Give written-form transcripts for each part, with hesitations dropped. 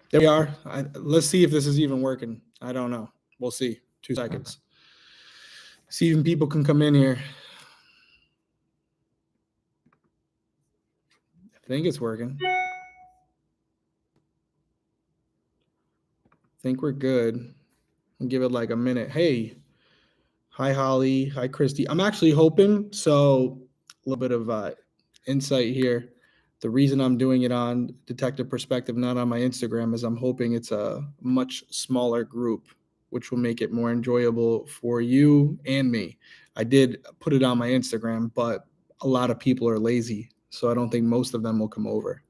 There we are. Let's see if this is even working. I don't know. We'll see. 2 seconds. See if people can come in here. I think it's working. I think we're good. I'll give it like a minute. Hey, hi Holly. Hi Christy. I'm actually hoping. So a little bit of insight here. The reason I'm doing it on Detective Perspective, not on my Instagram, is I'm hoping it's a much smaller group, which will make it more enjoyable for you and me. I did put it on my Instagram, but a lot of people are lazy, so I don't think most of them will come over.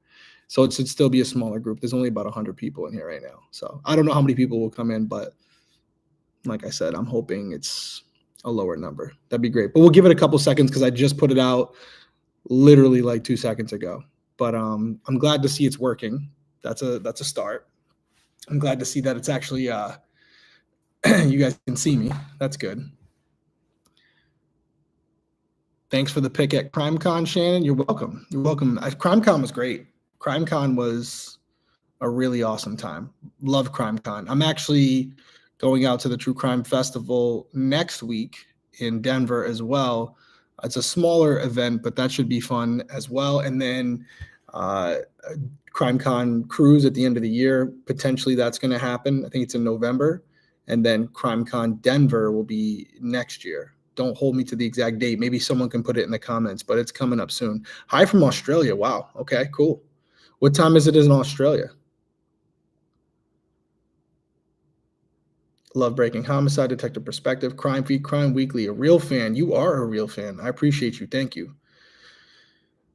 So it should still be a smaller group. There's only about 100 people in here right now. So I don't know how many people will come in, but like I said, I'm hoping it's a lower number. That'd be great. But we'll give it a couple seconds because I just put it out literally like 2 seconds ago. But I'm glad to see it's working. That's a start. I'm glad to see that it's actually you guys can see me. That's good. Thanks for the pick at CrimeCon, Shannon. You're welcome. You're welcome. CrimeCon was great. CrimeCon was a really awesome time. Love CrimeCon. I'm actually going out to the True Crime Festival next week in Denver as well. It's a smaller event, but that should be fun as well. And then uh, CrimeCon cruise at the end of the year. Potentially that's going to happen. I think it's in November. And then CrimeCon Denver will be next year. Don't hold me to the exact date. Maybe someone can put it in the comments, but it's coming up soon. Hi from Australia. Wow. Okay, cool. What time is it in Australia? Love Breaking Homicide, Detective Perspective, Crime Feed, Crime Weekly. A real fan. You are a real fan. I appreciate you. Thank you.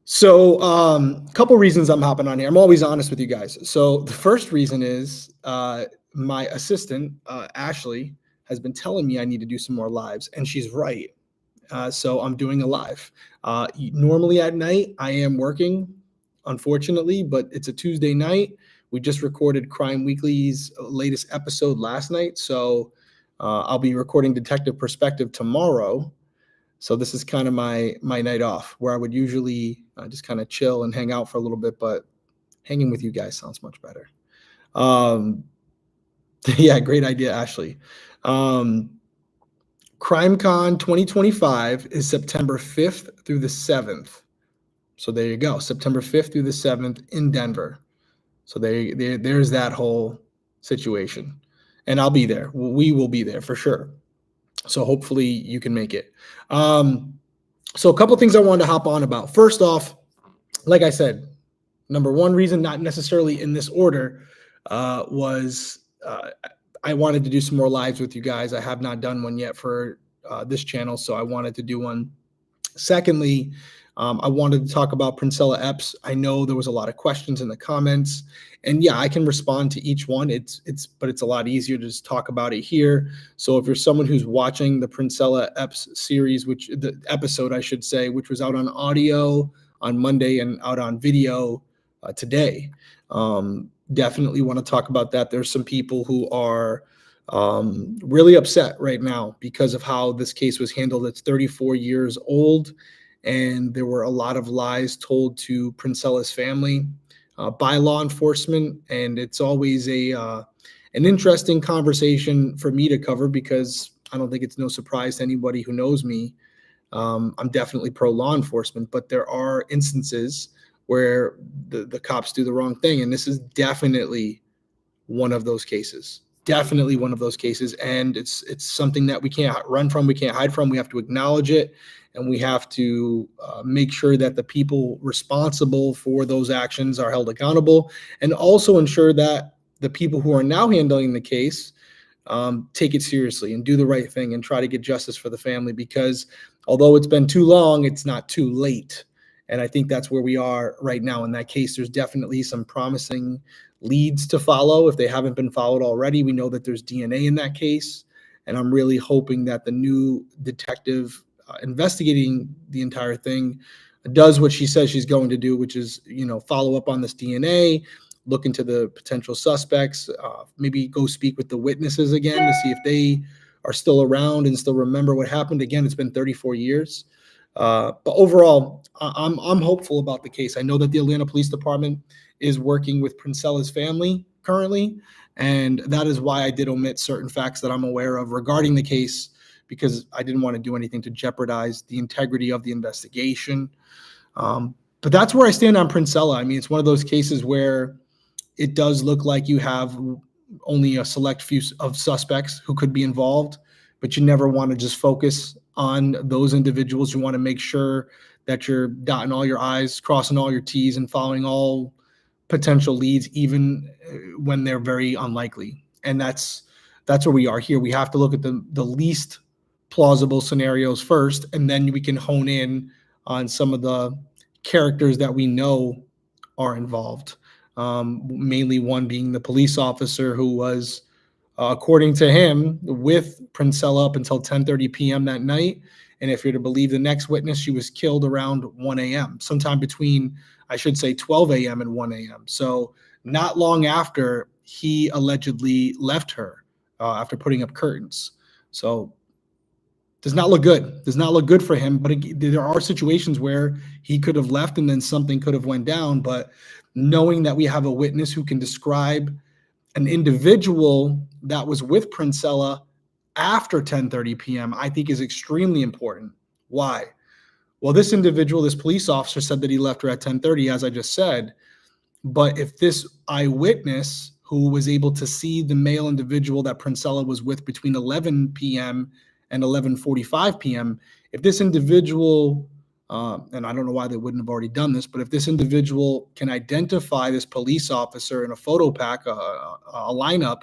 So, a couple reasons I'm hopping on here. I'm always honest with you guys. So, the first reason is my assistant, Ashley, has been telling me I need to do some more lives, and she's right. So, I'm doing a live. Normally at night, I am working, unfortunately, but it's a Tuesday night. We just recorded Crime Weekly's latest episode last night. So, I'll be recording Detective Perspective tomorrow. So this is kind of my night off where I would usually just kind of chill and hang out for a little bit, but hanging with you guys sounds much better. Um, yeah, great idea, Ashley. CrimeCon 2025 is September 5th through the 7th. So there you go, September 5th through the 7th in Denver. So there's that whole situation. And I'll be there. We will be there for sure. So hopefully you can make it. So a couple things I wanted to hop on about. First off, like I said, number one reason, not necessarily in this order, was I wanted to do some more lives with you guys. I have not done one yet for this channel, so I wanted to do one. Secondly, I wanted to talk about Princella Eppes. I know there was a lot of questions in the comments, and yeah, I can respond to each one. But it's a lot easier to just talk about it here. So if you're someone who's watching the Princella Eppes series, which the episode I should say, which was out on audio on Monday and out on video today, definitely want to talk about that. There's some people who are really upset right now because of how this case was handled. It's 34 years old, and there were a lot of lies told to Princella's family by law enforcement, and it's always an interesting conversation for me to cover because I don't think it's no surprise to anybody who knows me. I'm definitely pro law enforcement, but there are instances where the cops do the wrong thing, and this is definitely one of those cases. Definitely one of those cases, and it's something that we can't run from, we can't hide from. We have to acknowledge it, and we have to make sure that the people responsible for those actions are held accountable, and also ensure that the people who are now handling the case take it seriously and do the right thing and try to get justice for the family. Because although it's been too long, it's not too late. And I think that's where we are right now in that case. There's definitely some promising leads to follow if they haven't been followed already. We know that there's DNA in that case, and I'm really hoping that the new detective investigating the entire thing does what she says she's going to do, which is, follow up on this DNA, look into the potential suspects, maybe go speak with the witnesses again to see if they are still around and still remember what happened. Again, it's been 34 years. But overall, I'm hopeful about the case. I know that the Atlanta Police Department is working with Princella's family currently. And that is why I did omit certain facts that I'm aware of regarding the case, because I didn't want to do anything to jeopardize the integrity of the investigation. But that's where I stand on Princella. I mean, it's one of those cases where it does look like you have only a select few of suspects who could be involved, but you never want to just focus on those individuals. You want to make sure that you're dotting all your I's, crossing all your T's, and following all potential leads, even when they're very unlikely. And that's where we are here. We have to look at the least plausible scenarios first, and then we can hone in on some of the characters that we know are involved. Mainly one being the police officer who was, according to him, with Princella up until 10:30 p.m. that night. And if you're to believe the next witness, she was killed around 1 a.m., sometime between, I should say, 12 a.m. and 1 a.m. So not long after he allegedly left her, after putting up curtains. So does not look good. Does not look good for him. But there are situations where he could have left and then something could have went down. But knowing that we have a witness who can describe an individual that was with Princella after 10:30 p.m., I think is extremely important. Why? Well, this individual, this police officer, said that he left her at 10:30, as I just said. But if this eyewitness who was able to see the male individual that Princella was with between 11 p.m. and 11:45 p.m., if this individual, and I don't know why they wouldn't have already done this, but if this individual can identify this police officer in a photo pack, a lineup,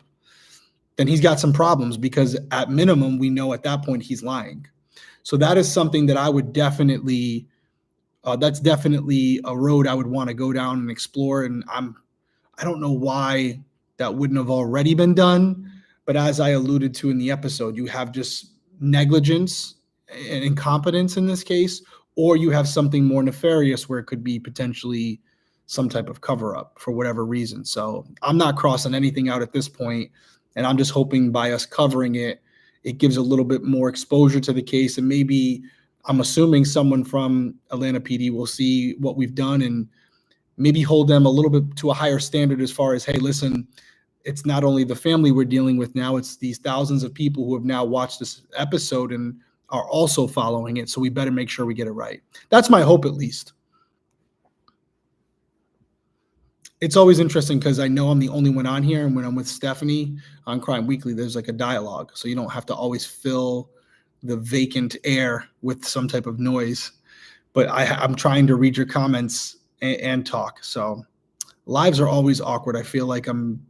then he's got some problems, because at minimum, we know at that point he's lying. So that is something that I would definitely, that's definitely a road I would want to go down and explore. And I don't know why that wouldn't have already been done. But as I alluded to in the episode, you have just negligence and incompetence in this case, or you have something more nefarious where it could be potentially some type of cover up for whatever reason. So I'm not crossing anything out at this point, and I'm just hoping by us covering it, it gives a little bit more exposure to the case, and maybe I'm assuming someone from Atlanta PD will see what we've done and maybe hold them a little bit to a higher standard as far as, hey, listen, it's not only the family we're dealing with now, it's these thousands of people who have now watched this episode and are also following it. So we better make sure we get it right. That's my hope, at least. It's always interesting because I know I'm the only one on here. And when I'm with Stephanie on Crime Weekly, there's like a dialogue. So you don't have to always fill the vacant air with some type of noise. But I'm trying to read your comments and talk. So lives are always awkward. I feel like I'm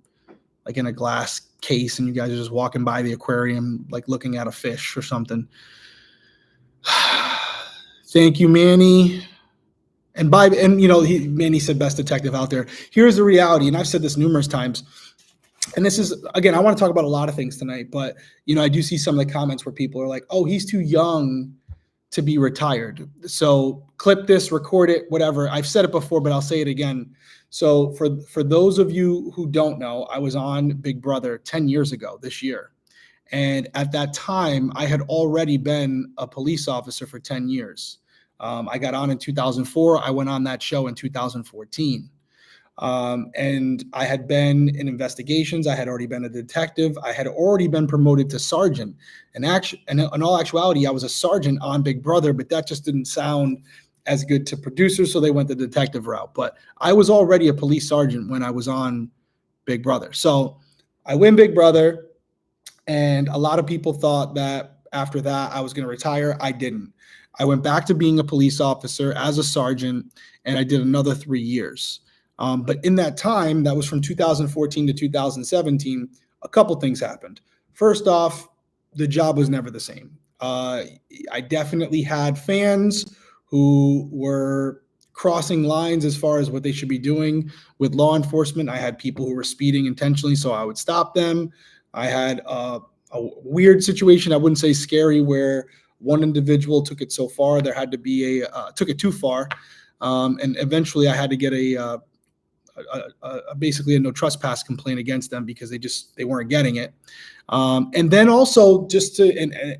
like in a glass case and you guys are just walking by the aquarium, like looking at a fish or something. Thank you, Manny. And Manny said best detective out there. Here's the reality, and I've said this numerous times. And this is, again, I want to talk about a lot of things tonight, but I do see some of the comments where people are like, oh, he's too young to be retired. So clip this, record it, whatever. I've said it before, but I'll say it again. So for those of you who don't know, I was on Big Brother 10 years ago this year. And at that time, I had already been a police officer for 10 years. I got on in 2004. I went on that show in 2014. And I had been in investigations. I had already been a detective. I had already been promoted to sergeant. And in all actuality, I was a sergeant on Big Brother, but that just didn't sound as good to producers, so they went the detective route. But I was already a police sergeant when I was on Big Brother. So I win Big Brother, and a lot of people thought that after that I was going to retire. I didn't. I went back to being a police officer as a sergeant, and I did another 3 years. But in that time, that was from 2014 to 2017, a couple things happened. First off, the job was never the same. I definitely had fans who were crossing lines as far as what they should be doing with law enforcement. I had people who were speeding intentionally, so I would stop them. I had a weird situation, I wouldn't say scary, where one individual took it so far, there had to be took it too far. And eventually I had to get basically a no trespass complaint against them because they weren't getting it. And then also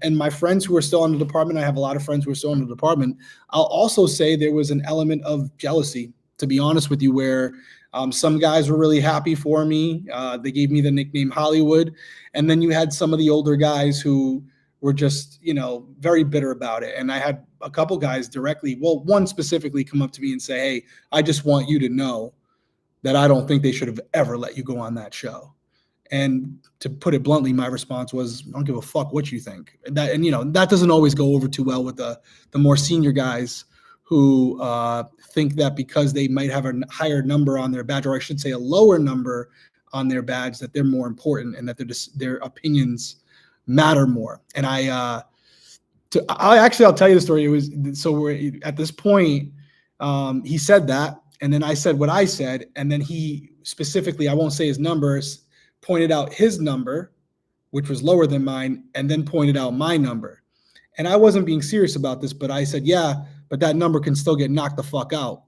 and my friends who are still in the department, I have a lot of friends who are still in the department. I'll also say there was an element of jealousy to be honest with you, where some guys were really happy for me. They gave me the nickname Hollywood. And then you had some of the older guys who were just, very bitter about it. And I had a couple guys directly, well, one specifically come up to me and say, hey, I just want you to know that I don't think they should have ever let you go on that show. And to put it bluntly, my response was, I don't give a fuck what you think. That doesn't always go over too well with the more senior guys who think that because they might have a higher number on their badge, or I should say a lower number on their badge, that they're more important and that their opinions matter more. And I'll tell you the story. It was, so we're at this point, he said that, and then I said what I said, and then he specifically, I won't say his numbers, pointed out his number, which was lower than mine, and then pointed out my number. And I wasn't being serious about this, but I said, yeah, but that number can still get knocked the fuck out.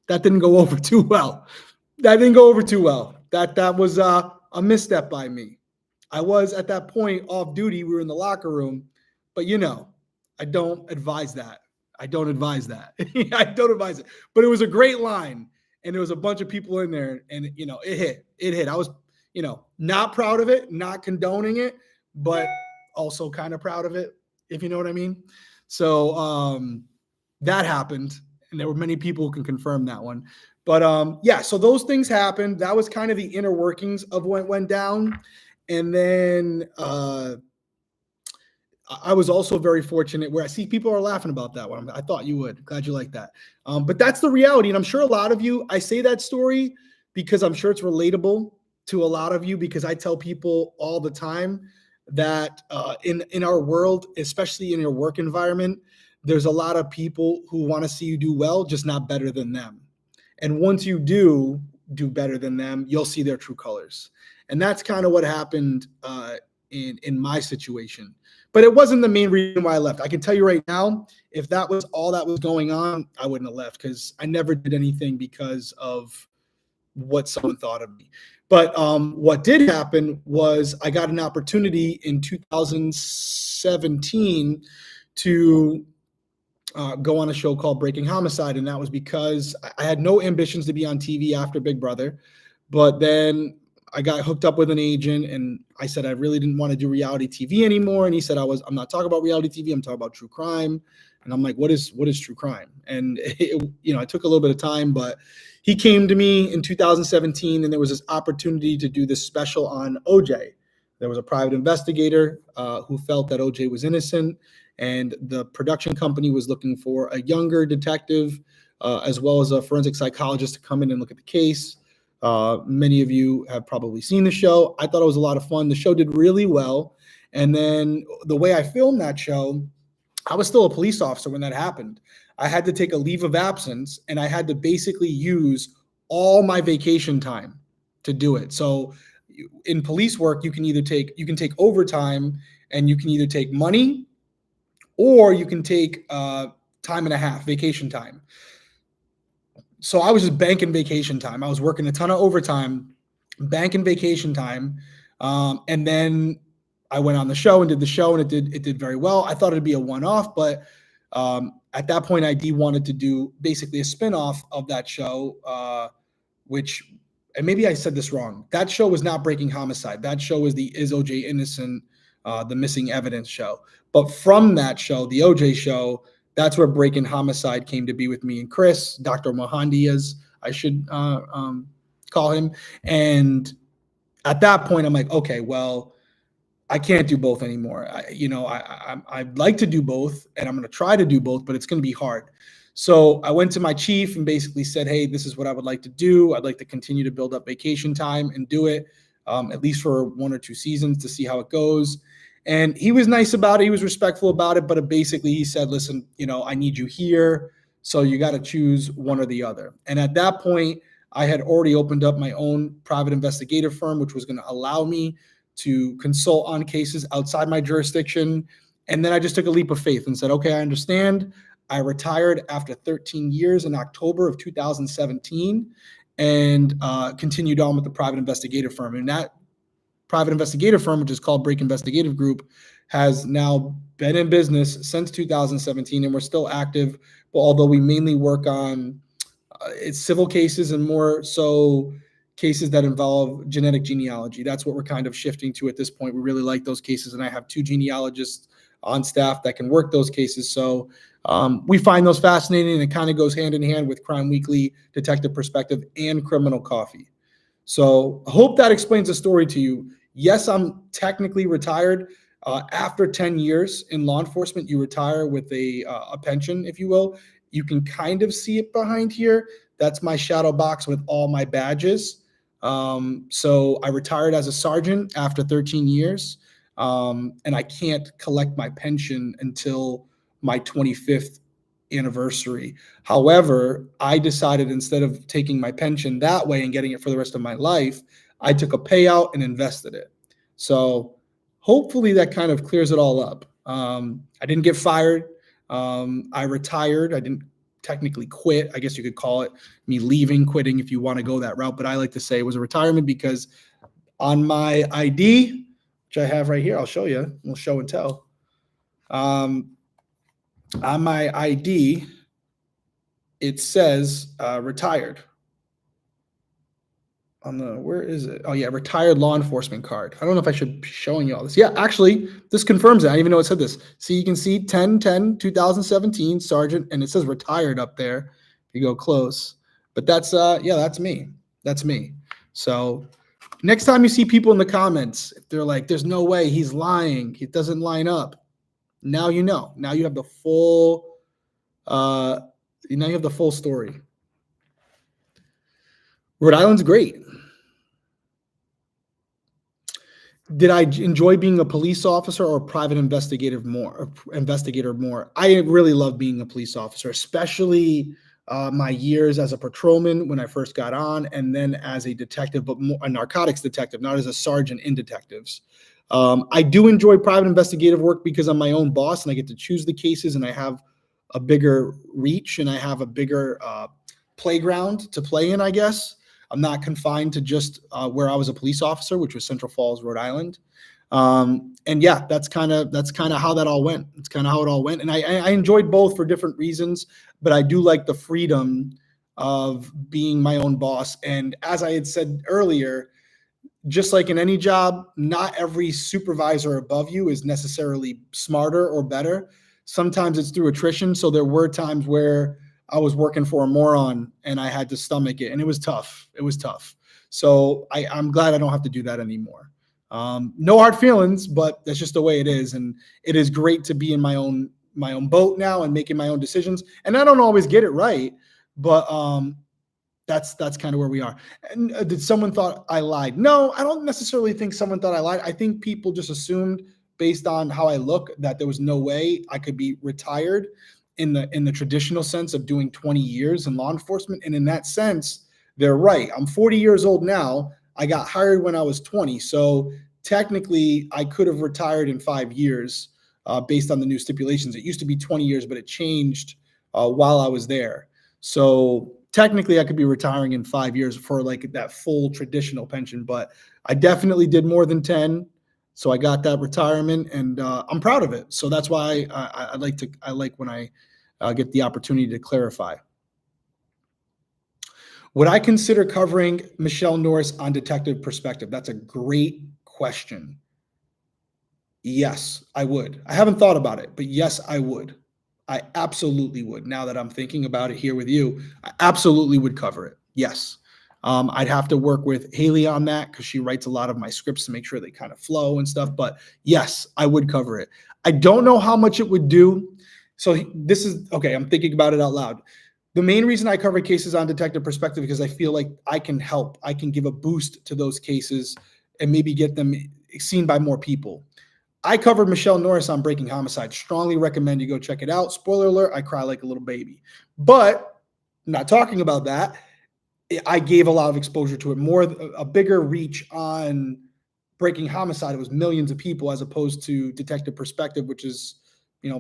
That didn't go over too well. That was a misstep by me. I was at that point off duty. We were in the locker room, but I don't advise that. I don't advise it. But it was a great line, and there was a bunch of people in there, and it hit. I was not proud of it, not condoning it, but also kind of proud of it, if you know what I mean. So that happened, and there were many people who can confirm that one. But yeah, so those things happened. That was kind of the inner workings of what went down. And then I was also very fortunate where I see people are laughing about that one. I thought you would. Glad you like that. But that's the reality. And I'm sure a lot of you, I say that story because I'm sure it's relatable to a lot of you, because I tell people all the time that in our world, especially in your work environment, there's a lot of people who want to see you do well, just not better than them. And once you do better than them, you'll see their true colors. And that's kind of what happened in my situation. But it wasn't the main reason why I left. I can tell you right now, if that was all that was going on, I wouldn't have left, because I never did anything because of what someone thought of me. But what did happen was I got an opportunity in 2017 to go on a show called Breaking Homicide. And that was because I had no ambitions to be on TV after Big Brother. But then I got hooked up with an agent, and I said I really didn't want to do reality TV anymore. And he said, I'm not talking about reality TV. I'm talking about true crime. And I'm like, what is true crime? And it took a little bit of time, but he came to me in 2017, and there was this opportunity to do this special on OJ. There was a private investigator who felt that OJ was innocent, and the production company was looking for a younger detective as well as a forensic psychologist to come in and look at the case. Many of you have probably seen the show. I thought it was a lot of fun. The show did really well. And then the way I filmed that show, I was still a police officer when that happened. I had to take a leave of absence, and I had to basically use all my vacation time to do it. So in police work, you can take overtime, and you can either take money, or you can take time and a half, vacation time. So I was just banking vacation time. I was working a ton of overtime, banking vacation time. And then I went on the show and did the show, and it did very well. I thought it'd be a one-off, but at that point, ID wanted to do basically a spinoff of that show, and maybe I said this wrong. That show was not Breaking Homicide. That show was the Is OJ Innocent, the Missing Evidence show. But from that show, the OJ show, that's where Breaking Homicide came to be with me and Chris, Dr. Mohandi, as I should call him. And at that point, I'm like, okay, well, I can't do both anymore. I'd like to do both, and I'm going to try to do both, but it's going to be hard. So I went to my chief and basically said, hey, this is what I would like to do. I'd like to continue to build up vacation time and do it at least for 1 or 2 seasons to see how it goes. And he was nice about it. He was respectful about it. But basically he said, listen, I need you here. So you got to choose one or the other. And at that point, I had already opened up my own private investigative firm, which was going to allow me to consult on cases outside my jurisdiction. And then I just took a leap of faith and said, okay, I understand. I retired after 13 years in October of 2017 and continued on with the private investigative firm. And that private investigative firm, which is called Break Investigative Group, has now been in business since 2017, and we're still active. But although we mainly work on It's civil cases and more so cases that involve genetic genealogy. That's what we're kind of shifting to at this point. We really like those cases, and I have 2 genealogists on staff that can work those cases. So we find those fascinating, and it kind of goes hand in hand with Crime Weekly, Detective Perspective, and Criminal Coffee. So I hope that explains the story to you. Yes, I'm technically retired. After 10 years in law enforcement, you retire with a pension, if you will. You can kind of see it behind here. That's my shadow box with all my badges. So I retired as a sergeant after 13 years, and I can't collect my pension until my 25th anniversary. However, I decided instead of taking my pension that way and getting it for the rest of my life, I took a payout and invested it. So hopefully that kind of clears it all up. I didn't get fired. I retired. I didn't technically quit. I guess you could call it me leaving, quitting if you want to go that route. But I like to say it was a retirement because on my ID, which I have right here, I'll show you. We'll show and tell. On my ID, it says retired. On the, where is it? Oh yeah, retired law enforcement card. I don't know if I should be showing you all this. Yeah, actually, this confirms it. I didn't even know it said this. See, you can see 10/10/2017 sergeant, and it says retired up there. If you go close, but that's yeah, that's me. That's me. So next time you see people in the comments, if they're like, "There's no way he's lying. It doesn't line up." Now you know. Now you have the full. Now you have the full story. Rhode Island's great. Did I enjoy being a police officer or a private investigator more? I really love being a police officer, especially my years as a patrolman when I first got on, and then as a detective, but more a narcotics detective, not as a sergeant in detectives. I do enjoy private investigative work because I'm my own boss and I get to choose the cases, and I have a bigger reach and I have a bigger playground to play in, I guess. I'm not confined to just where I was a police officer, which was Central Falls, Rhode Island. And yeah, that's kind of how that all went. It's kind of how it all went. And I enjoyed both for different reasons, but I do like the freedom of being my own boss. And as I had said earlier, just like in any job, not every supervisor above you is necessarily smarter or better. Sometimes it's through attrition. So there were times where I was working for a moron and I had to stomach it, and it was tough. It was tough. So I'm glad I don't have to do that anymore. No hard feelings, but that's just the way it is. And it is great to be in my own boat now and making my own decisions. And I don't always get it right, but that's kind of where we are. And did someone thought I lied? No, I don't necessarily think someone thought I lied. I think people just assumed based on how I look that there was no way I could be retired in the traditional sense of doing 20 years in law enforcement. And in that sense, they're right. I'm 40 years old now. I got hired when I was 20. So technically I could have retired in 5 years based on the new stipulations. It used to be 20 years, but it changed while I was there. So technically I could be retiring in 5 years for like that full traditional pension, but I definitely did more than 10. So I got that retirement, and I'm proud of it. So that's why I like when I get the opportunity to clarify. Would I consider covering Michelle Norris on Detective Perspective? That's a great question. Yes, I would. I haven't thought about it, but yes, I would. I absolutely would. Now that I'm thinking about it here with you, I absolutely would cover it. Yes. I'd have to work with Haley on that because she writes a lot of my scripts to make sure they kind of flow and stuff. But yes, I would cover it. I don't know how much it would do. So this is okay. I'm thinking about it out loud. The main reason I cover cases on Detective Perspective because I feel like I can help. I can give a boost to those cases and maybe get them seen by more people. I covered Michelle Norris on Breaking Homicide. Strongly recommend you go check it out. Spoiler alert, I cry like a little baby. But I'm not talking about that. I gave a lot of exposure to it, a bigger reach on Breaking Homicide. It was millions of people as opposed to Detective Perspective, which is, I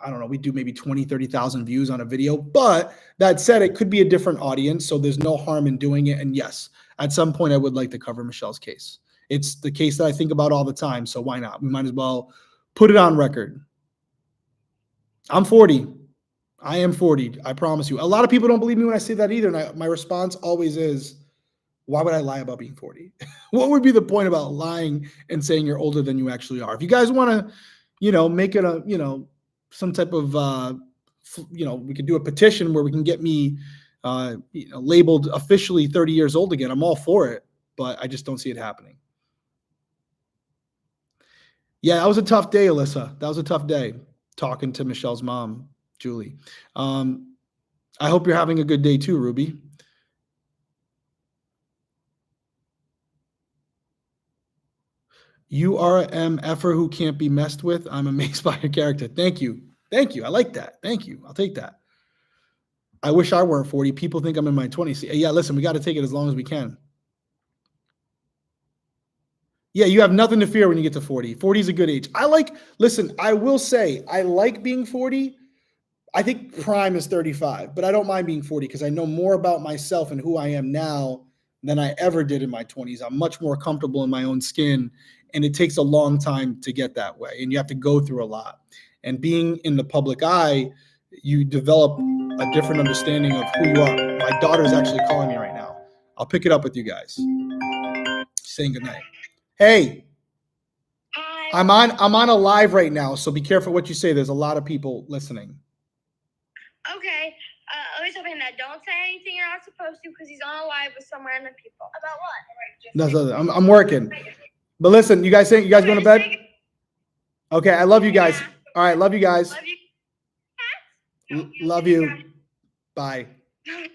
don't know, we do maybe 20, 30,000 views on a video. But that said, it could be a different audience. So there's no harm in doing it. And yes, at some point I would like to cover Michelle's case. It's the case that I think about all the time. So why not? We might as well put it on record. I'm 40. I am 40. I promise you. A lot of people don't believe me when I say that either. And my response always is, why would I lie about being 40? What would be the point about lying and saying you're older than you actually are? If you guys want to, make it some type of, we could do a petition where we can get me, labeled officially 30 years old again. I'm all for it, but I just don't see it happening. Yeah, that was a tough day, Alyssa. That was a tough day talking to Michelle's mom, Julie. I hope you're having a good day too, Ruby. You are a MFer who can't be messed with. I'm amazed by your character. Thank you. Thank you. I like that. Thank you. I'll take that. I wish I weren't 40. People think I'm in my 20s. Yeah, listen, we got to take it as long as we can. Yeah, you have nothing to fear when you get to 40. 40 is a good age. I will say, I like being 40. I think prime is 35, but I don't mind being 40 because I know more about myself and who I am now than I ever did in my 20s. I'm much more comfortable in my own skin, and it takes a long time to get that way, and you have to go through a lot. And being in the public eye, you develop a different understanding of who you are. My daughter's actually calling me right now. I'll pick it up with you guys. Saying goodnight. Hey. Hi. I'm on a live right now, so be careful what you say. There's a lot of people listening. Okay. Let me tell him that. Don't say anything you're not supposed to because he's on a live with some random people. About what? I'm working. But listen, you guys going to bed? Okay, I love you guys. All right, love you guys. Love you. Bye. Bye.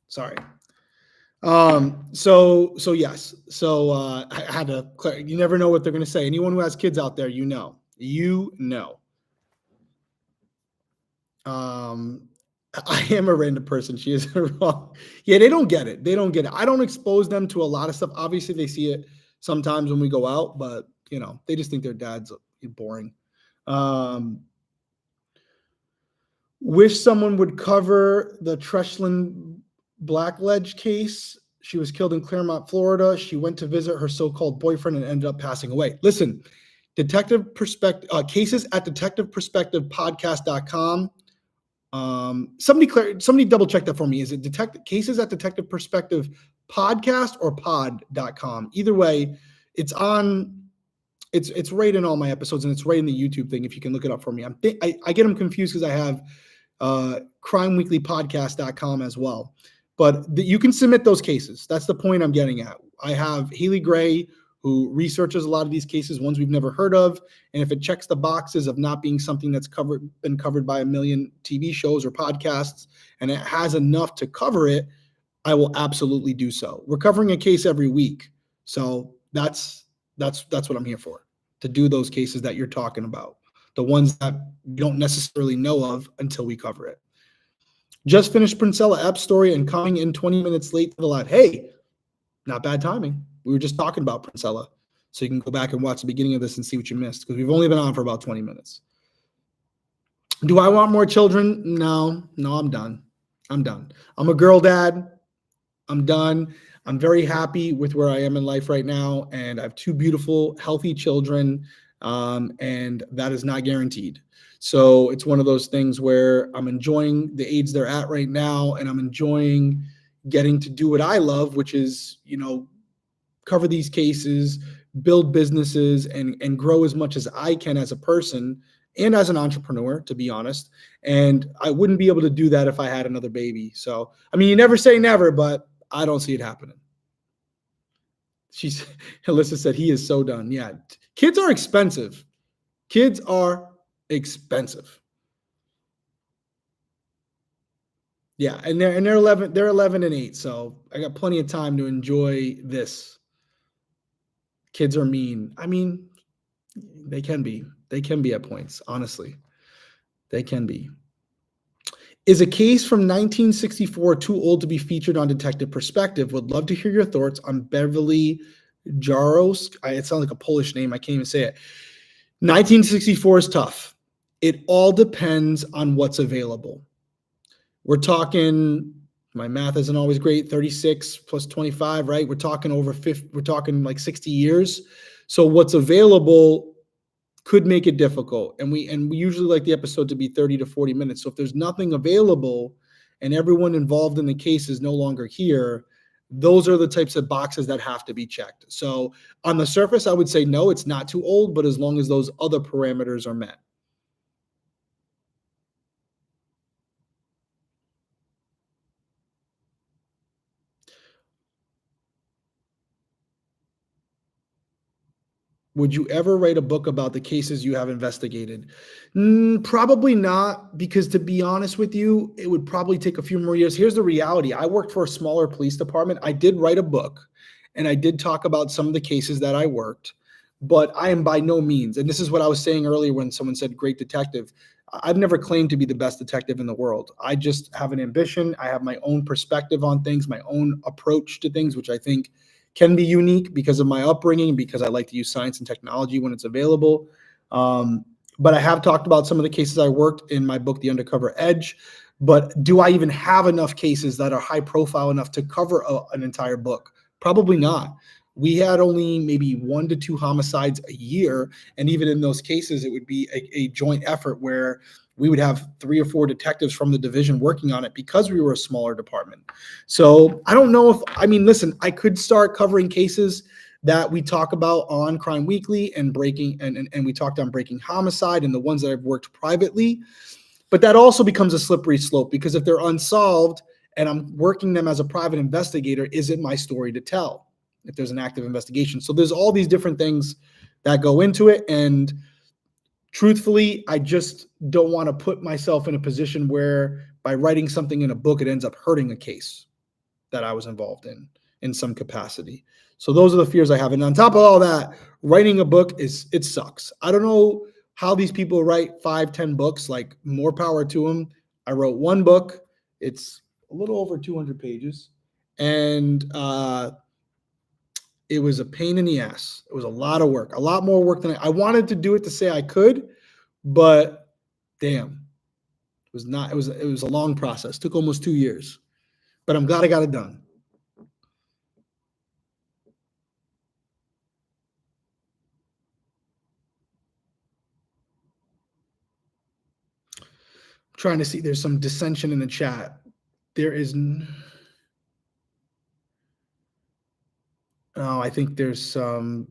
Sorry. So yes. So I had to clarify. You never know what they're going to say. Anyone who has kids out there, you know. I am a random person. She is wrong. Yeah, they don't get it. I don't expose them to a lot of stuff. Obviously, they see it sometimes when we go out, but they just think their dad's boring. Wish someone would cover the Treslin Blackledge case. She was killed in Claremont, Florida. She went to visit her so-called boyfriend and ended up passing away. Listen, Detective Perspective, cases at detectiveperspectivepodcast.com. Somebody double check that for me. Is it cases at Detective Perspective Podcast or pod.com? Either way, it's right in all my episodes, and it's right in the YouTube thing. If you can look it up for me, I get them confused because I have crimeweeklypodcast.com as well. But you can submit those cases. That's the point I'm getting at. I have Haley Gray, who researches a lot of these cases, ones we've never heard of. And if it checks the boxes of not being something that's been covered by a million TV shows or podcasts, and it has enough to cover it, I will absolutely do so. We're covering a case every week. So that's what I'm here for, to do those cases that you're talking about, the ones that you don't necessarily know of until we cover it. Just finished Princella Eppes story and coming in 20 minutes late to the live. Hey, not bad timing. We were just talking about Princella. So you can go back and watch the beginning of this and see what you missed, because we've only been on for about 20 minutes. Do I want more children? No, I'm done. I'm a girl dad. I'm done. I'm very happy with where I am in life right now. And I have two beautiful, healthy children. And that is not guaranteed. So it's one of those things where I'm enjoying the age they're at right now. And I'm enjoying getting to do what I love, which is, cover these cases, build businesses, and grow as much as I can as a person and as an entrepreneur, to be honest. And I wouldn't be able to do that if I had another baby. So, you never say never, but I don't see it happening. Alyssa said he is so done. Yeah. Kids are expensive. Yeah, and they're 11 and 8, so I got plenty of time to enjoy this. Kids are mean. They can be at points, honestly. They can be. Is a case from 1964 too old to be featured on Detective Perspective? Would love to hear your thoughts on Beverly Jarosz. It sounds like a Polish name. I can't even say it. 1964 is tough. It all depends on what's available. We're talking, my math isn't always great, 36 plus 25, right? We're talking over 50, we're talking like 60 years. So what's available could make it difficult. And we usually like the episode to be 30 to 40 minutes. So if there's nothing available and everyone involved in the case is no longer here, those are the types of boxes that have to be checked. So on the surface, I would say no, it's not too old, but as long as those other parameters are met. Would you ever write a book about the cases you have investigated? Probably not, because to be honest with you, it would probably take a few more years. Here's the reality. I worked for a smaller police department. I did write a book, and I did talk about some of the cases that I worked, but I am by no means, and this is what I was saying earlier when someone said great detective. I've never claimed to be the best detective in the world. I just have an ambition. I have my own perspective on things, my own approach to things, which I think can be unique because of my upbringing, because I like to use science and technology when it's available. But I have talked about some of the cases I worked in my book, The Undercover Edge. But do I even have enough cases that are high profile enough to cover an entire book? Probably not. We had only maybe 1 to 2 homicides a year. And even in those cases, it would be a joint effort where we would have 3 or 4 detectives from the division working on it because we were a smaller department. So I don't know if, I mean, listen, I could start covering cases that we talk about on Crime Weekly and breaking, and we talked on breaking homicide and the ones that I've worked privately. But that also becomes a slippery slope, because if they're unsolved and I'm working them as a private investigator, is it my story to tell if there's an active investigation? So there's all these different things that go into it. And truthfully, I just don't want to put myself in a position where by writing something in a book, it ends up hurting a case that I was involved in some capacity. So those are the fears I have. And on top of all that, writing a book it sucks. I don't know how these people write 5-10 books, like more power to them. I wrote 1 book. It's a little over 200 pages. And it was a pain in the ass. It was a lot of work, a lot more work than I wanted to do it to say I could, but damn, it was not, it was a long process. It took almost 2 years, but I'm glad I got it done. I'm trying to see, there's some dissension in the chat. There is, oh, I think there's some.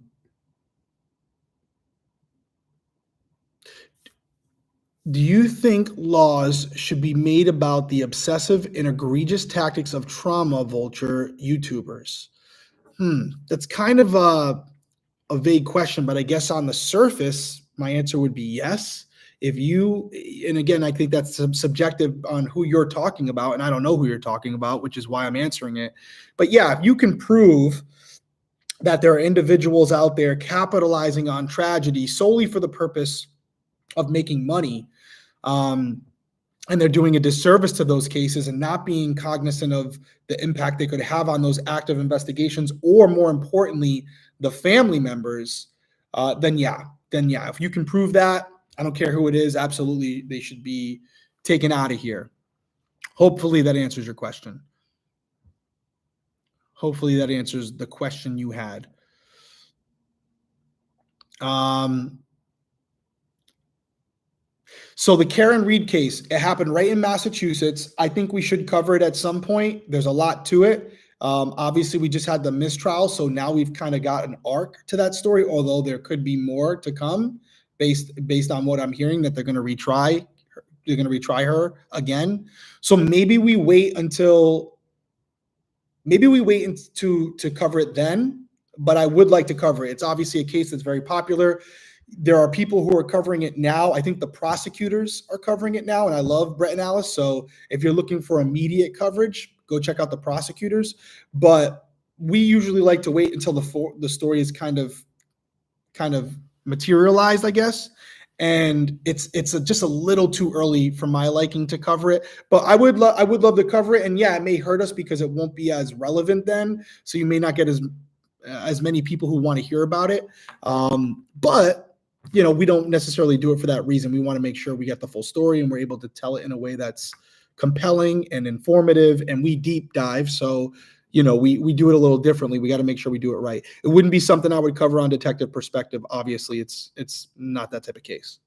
Do you think laws should be made about the obsessive and egregious tactics of trauma vulture YouTubers? That's kind of a vague question, but I guess on the surface, my answer would be yes. If you, and again, I think that's subjective on who you're talking about, and I don't know who you're talking about, which is why I'm answering it. But yeah, if you can prove that there are individuals out there capitalizing on tragedy solely for the purpose of making money, and they're doing a disservice to those cases and not being cognizant of the impact they could have on those active investigations, or more importantly, the family members, then yeah. If you can prove that, I don't care who it is, absolutely, they should be taken out of here. Hopefully that answers your question. Hopefully that answers the question you had. So the Karen Reed case, it happened right in Massachusetts. I think we should cover it at some point. There's a lot to it. Obviously, we just had the mistrial, so now we've kind of got an arc to that story, although there could be more to come based on what I'm hearing, that they're going to retry. They're going to retry her again. So maybe we wait until to cover it then, but I would like to cover it. It's obviously a case that's very popular. There are people who are covering it now. I think the prosecutors are covering it now, and I love Brett and Alice. So if you're looking for immediate coverage, go check out the prosecutors. But we usually like to wait until the story is kind of materialized, I guess. And it's just a little too early for my liking to cover it. But I would love to cover it. And yeah, it may hurt us because it won't be as relevant then. So you may not get as many people who want to hear about it. But we don't necessarily do it for that reason. We want to make sure we get the full story and we're able to tell it in a way that's compelling and informative, and we deep dive. So, we do it a little differently. We got to make sure we do it right. It wouldn't be something I would cover on Detective Perspective. Obviously, it's not that type of case.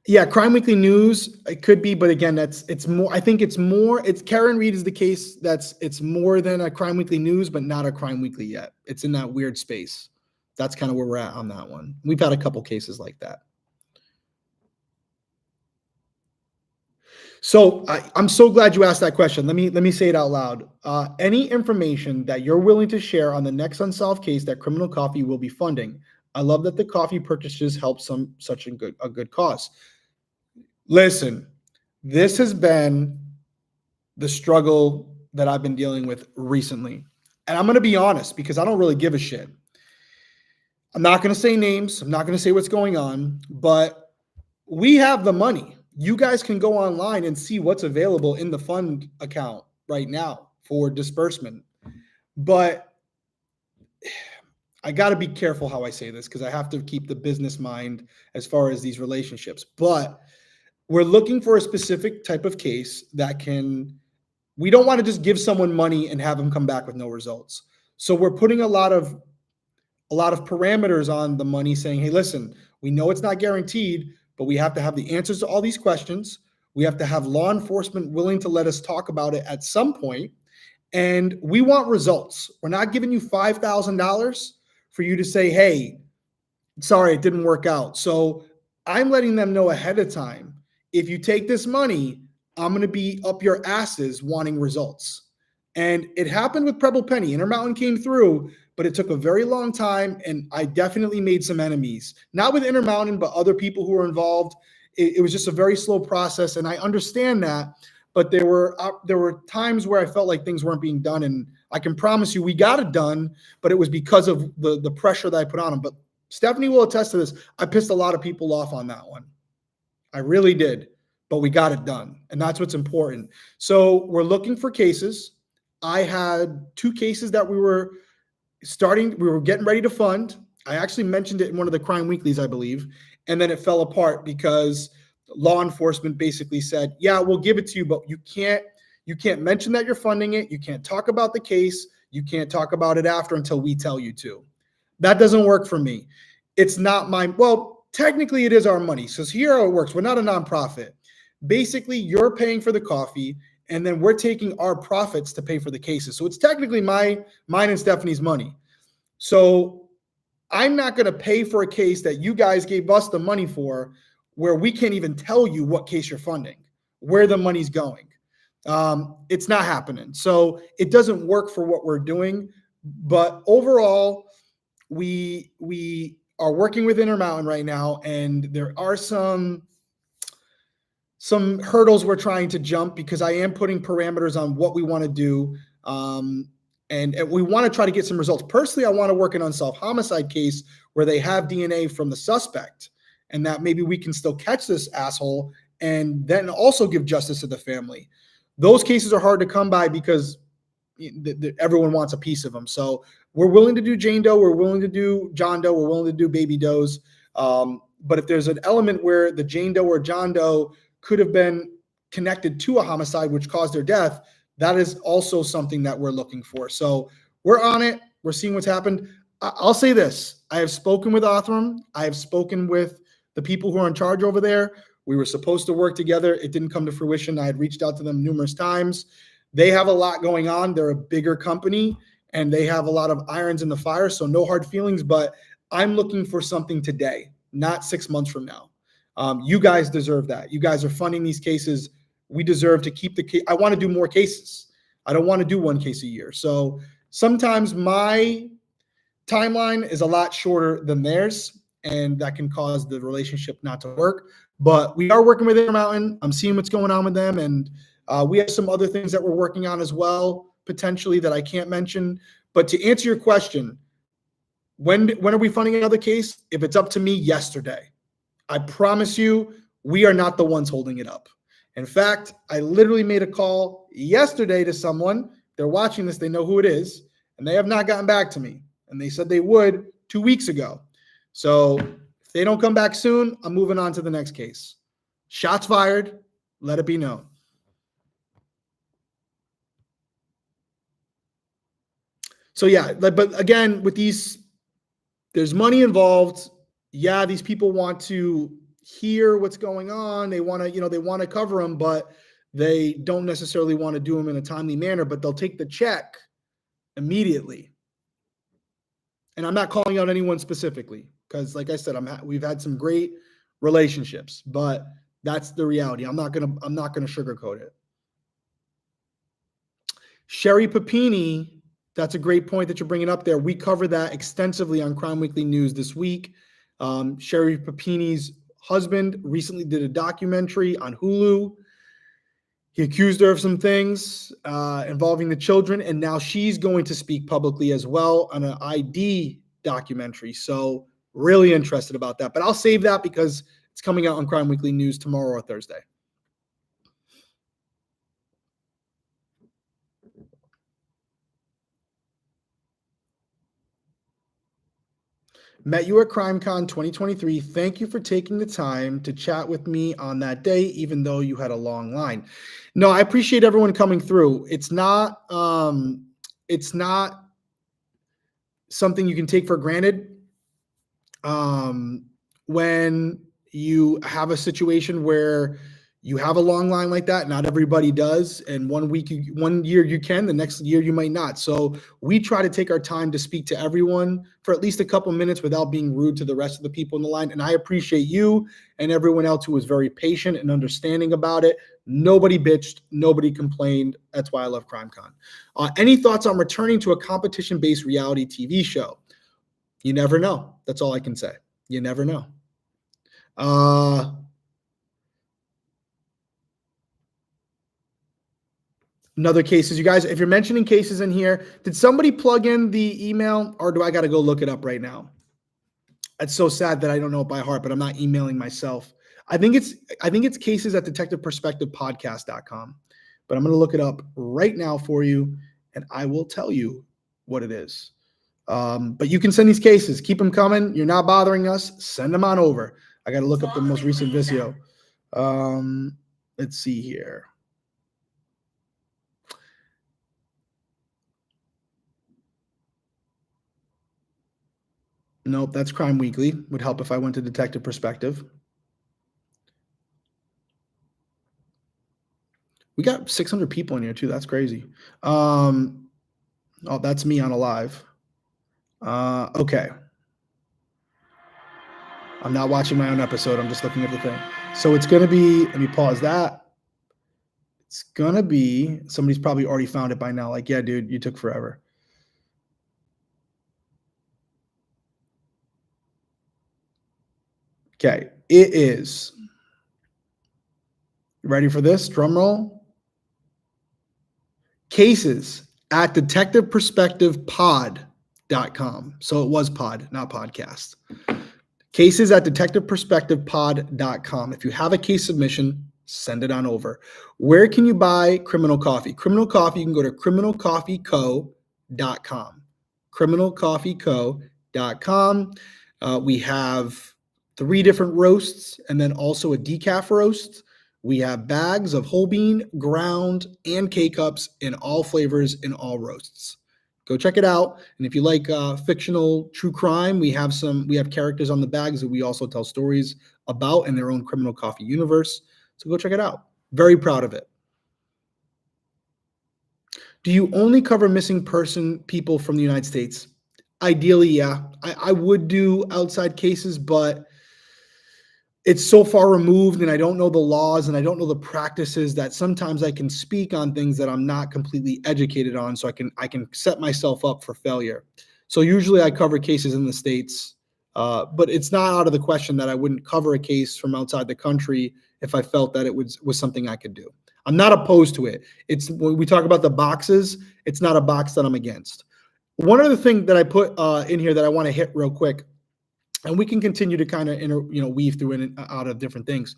Yeah, Crime Weekly News, it could be, but again, it's more. I think it's more. It's Karen Reed is the case it's more than a Crime Weekly News, but not a Crime Weekly yet. It's in that weird space. That's kind of where we're at on that one. We've had a couple cases like that. So I'm so glad you asked that question. Let me say it out loud. Any information that you're willing to share on the next unsolved case that Criminal Coffee will be funding. I love that the coffee purchases help such a good cause. Listen, this has been the struggle that I've been dealing with recently. And I'm going to be honest because I don't really give a shit. I'm not going to say names. I'm not going to say what's going on, but we have the money. You guys can go online and see what's available in the fund account right now for disbursement. But I got to be careful how I say this because I have to keep the business mind as far as these relationships. But we're looking for a specific type of case that we don't want to just give someone money and have them come back with no results. So we're putting a lot of parameters on the money saying, hey, listen, we know it's not guaranteed, but we have to have the answers to all these questions. We have to have law enforcement willing to let us talk about it at some point. And we want results. We're not giving you $5,000 for you to say, hey, sorry, it didn't work out. So I'm letting them know ahead of time, if you take this money, I'm going to be up your asses wanting results. And it happened with Preble Penny. Intermountain came through, but it took a very long time. And I definitely made some enemies, not with Intermountain, but other people who were involved. It was just a very slow process. And I understand that. But there were times where I felt like things weren't being done. And I can promise you we got it done, but it was because of the pressure that I put on them. But Stephanie will attest to this. I pissed a lot of people off on that one. I really did, but we got it done. And that's what's important. So we're looking for cases. I had 2 cases that we were getting ready to fund. I actually mentioned it in one of the Crime Weeklies, I believe. And then it fell apart because law enforcement basically said, yeah, we'll give it to you, but you can't mention that you're funding it. You can't talk about the case. You can't talk about it after until we tell you to. That doesn't work for me. It's not well, technically it is our money. So here how it works. We're not a nonprofit. Basically, you're paying for the coffee, and then we're taking our profits to pay for the cases. So it's technically mine and Stephanie's money. So I'm not going to pay for a case that you guys gave us the money for, where we can't even tell you what case you're funding, where the money's going. It's not happening. So it doesn't work for what we're doing. But overall, we are working with Intermountain right now, and there are some hurdles we're trying to jump because I am putting parameters on what we want to do. And we want to try to get some results. Personally, I want to work an unsolved homicide case where they have DNA from the suspect, and that maybe we can still catch this asshole and then also give justice to the family. Those cases are hard to come by because everyone wants a piece of them. So we're willing to do Jane Doe. We're willing to do John Doe. We're willing to do baby does. But if there's an element where the Jane Doe or John Doe could have been connected to a homicide which caused their death, that is also something that we're looking for. So we're on it. We're seeing what's happened. I'll say this. I have spoken with Othram. I have spoken with the people who are in charge over there. We were supposed to work together. It didn't come to fruition. I had reached out to them numerous times. They have a lot going on. They're a bigger company, and they have a lot of irons in the fire, so no hard feelings, but I'm looking for something today, not 6 months from now. You guys deserve that. You guys are funding these cases. We deserve to keep the case. I want to do more cases. I don't want to do 1 case a year. So sometimes my timeline is a lot shorter than theirs, and that can cause the relationship not to work. But we are working with Intermountain. I'm seeing what's going on with them, and we have some other things that we're working on as well, potentially, that I can't mention. But to answer your question, when are we funding another case? If it's up to me, yesterday. I promise you, we are not the ones holding it up. In fact, I literally made a call yesterday to someone. They're watching this. They know who it is, and they have not gotten back to me. And they said they would 2 weeks ago. So if they don't come back soon, I'm moving on to the next case. Shots fired. Let it be known. So yeah, but again, with these, there's money involved. Yeah, these people want to hear what's going on. They want to, they want to cover them, but they don't necessarily want to do them in a timely manner, but they'll take the check immediately. And I'm not calling out anyone specifically because, like I said, we've had some great relationships, but that's the reality. I'm not gonna sugarcoat it. Sherry Papini, that's a great point that you're bringing up there. We covered that extensively on Crime Weekly News this week. Sherry Papini's husband recently did a documentary on Hulu. He accused her of some things involving the children, and now she's going to speak publicly as well on an ID documentary. So really interested about that. But I'll save that because it's coming out on Crime Weekly News tomorrow or Thursday. Met you at CrimeCon 2023. Thank you for taking the time to chat with me on that day, even though you had a long line. No, I appreciate everyone coming through. It's not something you can take for granted. When you have a situation where you have a long line like that, not everybody does. And 1 year you can, the next year you might not. So we try to take our time to speak to everyone for at least a couple minutes without being rude to the rest of the people in the line. And I appreciate you and everyone else who was very patient and understanding about it. Nobody bitched, nobody complained. That's why I love CrimeCon. Any thoughts on returning to a competition-based reality TV show? You never know. That's all I can say. You never know. Another cases, you guys, if you're mentioning cases in here, did somebody plug in the email or do I got to go look it up right now? It's so sad that I don't know it by heart, but I'm not emailing myself. I think it's cases at detectiveperspectivepodcast.com, but I'm going to look it up right now for you and I will tell you what it is. But you can send these cases, keep them coming. You're not bothering us. Send them on over. I got to look up the most recent video. Let's see here. Nope, that's Crime Weekly. Would help if I went to Detective Perspective. We got 600 people in here too. That's crazy. Oh, that's me on a live. Okay. I'm not watching my own episode. I'm just looking at the thing. So it's going to be, let me pause that. It's going to be, somebody's probably already found it by now. Like, yeah, dude, you took forever. Okay. It is. Ready for this? Drum roll. Cases at detectiveperspectivepod.com. So it was pod, not podcast. Cases at detectiveperspectivepod.com. If you have a case submission, send it on over. Where can you buy Criminal Coffee? Criminal Coffee, you can go to criminalcoffeeco.com. criminalcoffeeco.com. We have 3 different roasts and then also a decaf roast. We have bags of whole bean, ground, and K-Cups in all flavors in all roasts. Go check it out. And if you like fictional true crime, we have characters on the bags that we also tell stories about in their own Criminal Coffee universe. So go check it out. Very proud of it. Do you only cover missing people from the United States? Ideally, yeah. I would do outside cases, but it's so far removed and I don't know the laws and I don't know the practices that sometimes I can speak on things that I'm not completely educated on. So I can set myself up for failure. So usually I cover cases in the States, but it's not out of the question that I wouldn't cover a case from outside the country if I felt that it was something I could do. I'm not opposed to it. It's when we talk about the boxes, it's not a box that I'm against. One other thing that I put in here that I want to hit real quick, and we can continue to kind of weave through in and out of different things.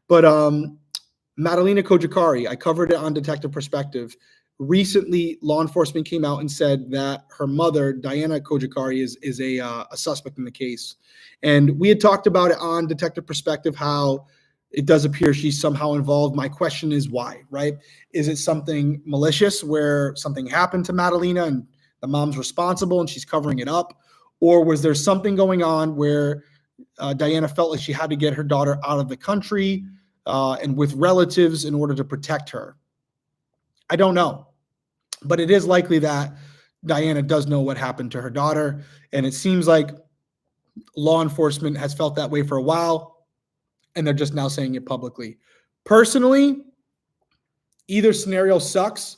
But Madalina Cojacari, I covered it on Detective Perspective. Recently, law enforcement came out and said that her mother, Diana Cojacari, is a suspect in the case. And we had talked about it on Detective Perspective, how it does appear she's somehow involved. My question is why, right? Is it something malicious where something happened to Madalina and the mom's responsible and she's covering it up? Or was there something going on where Diana felt like she had to get her daughter out of the country and with relatives in order to protect her? I don't know. But it is likely that Diana does know what happened to her daughter. And it seems like law enforcement has felt that way for a while, and they're just now saying it publicly. Personally, either scenario sucks,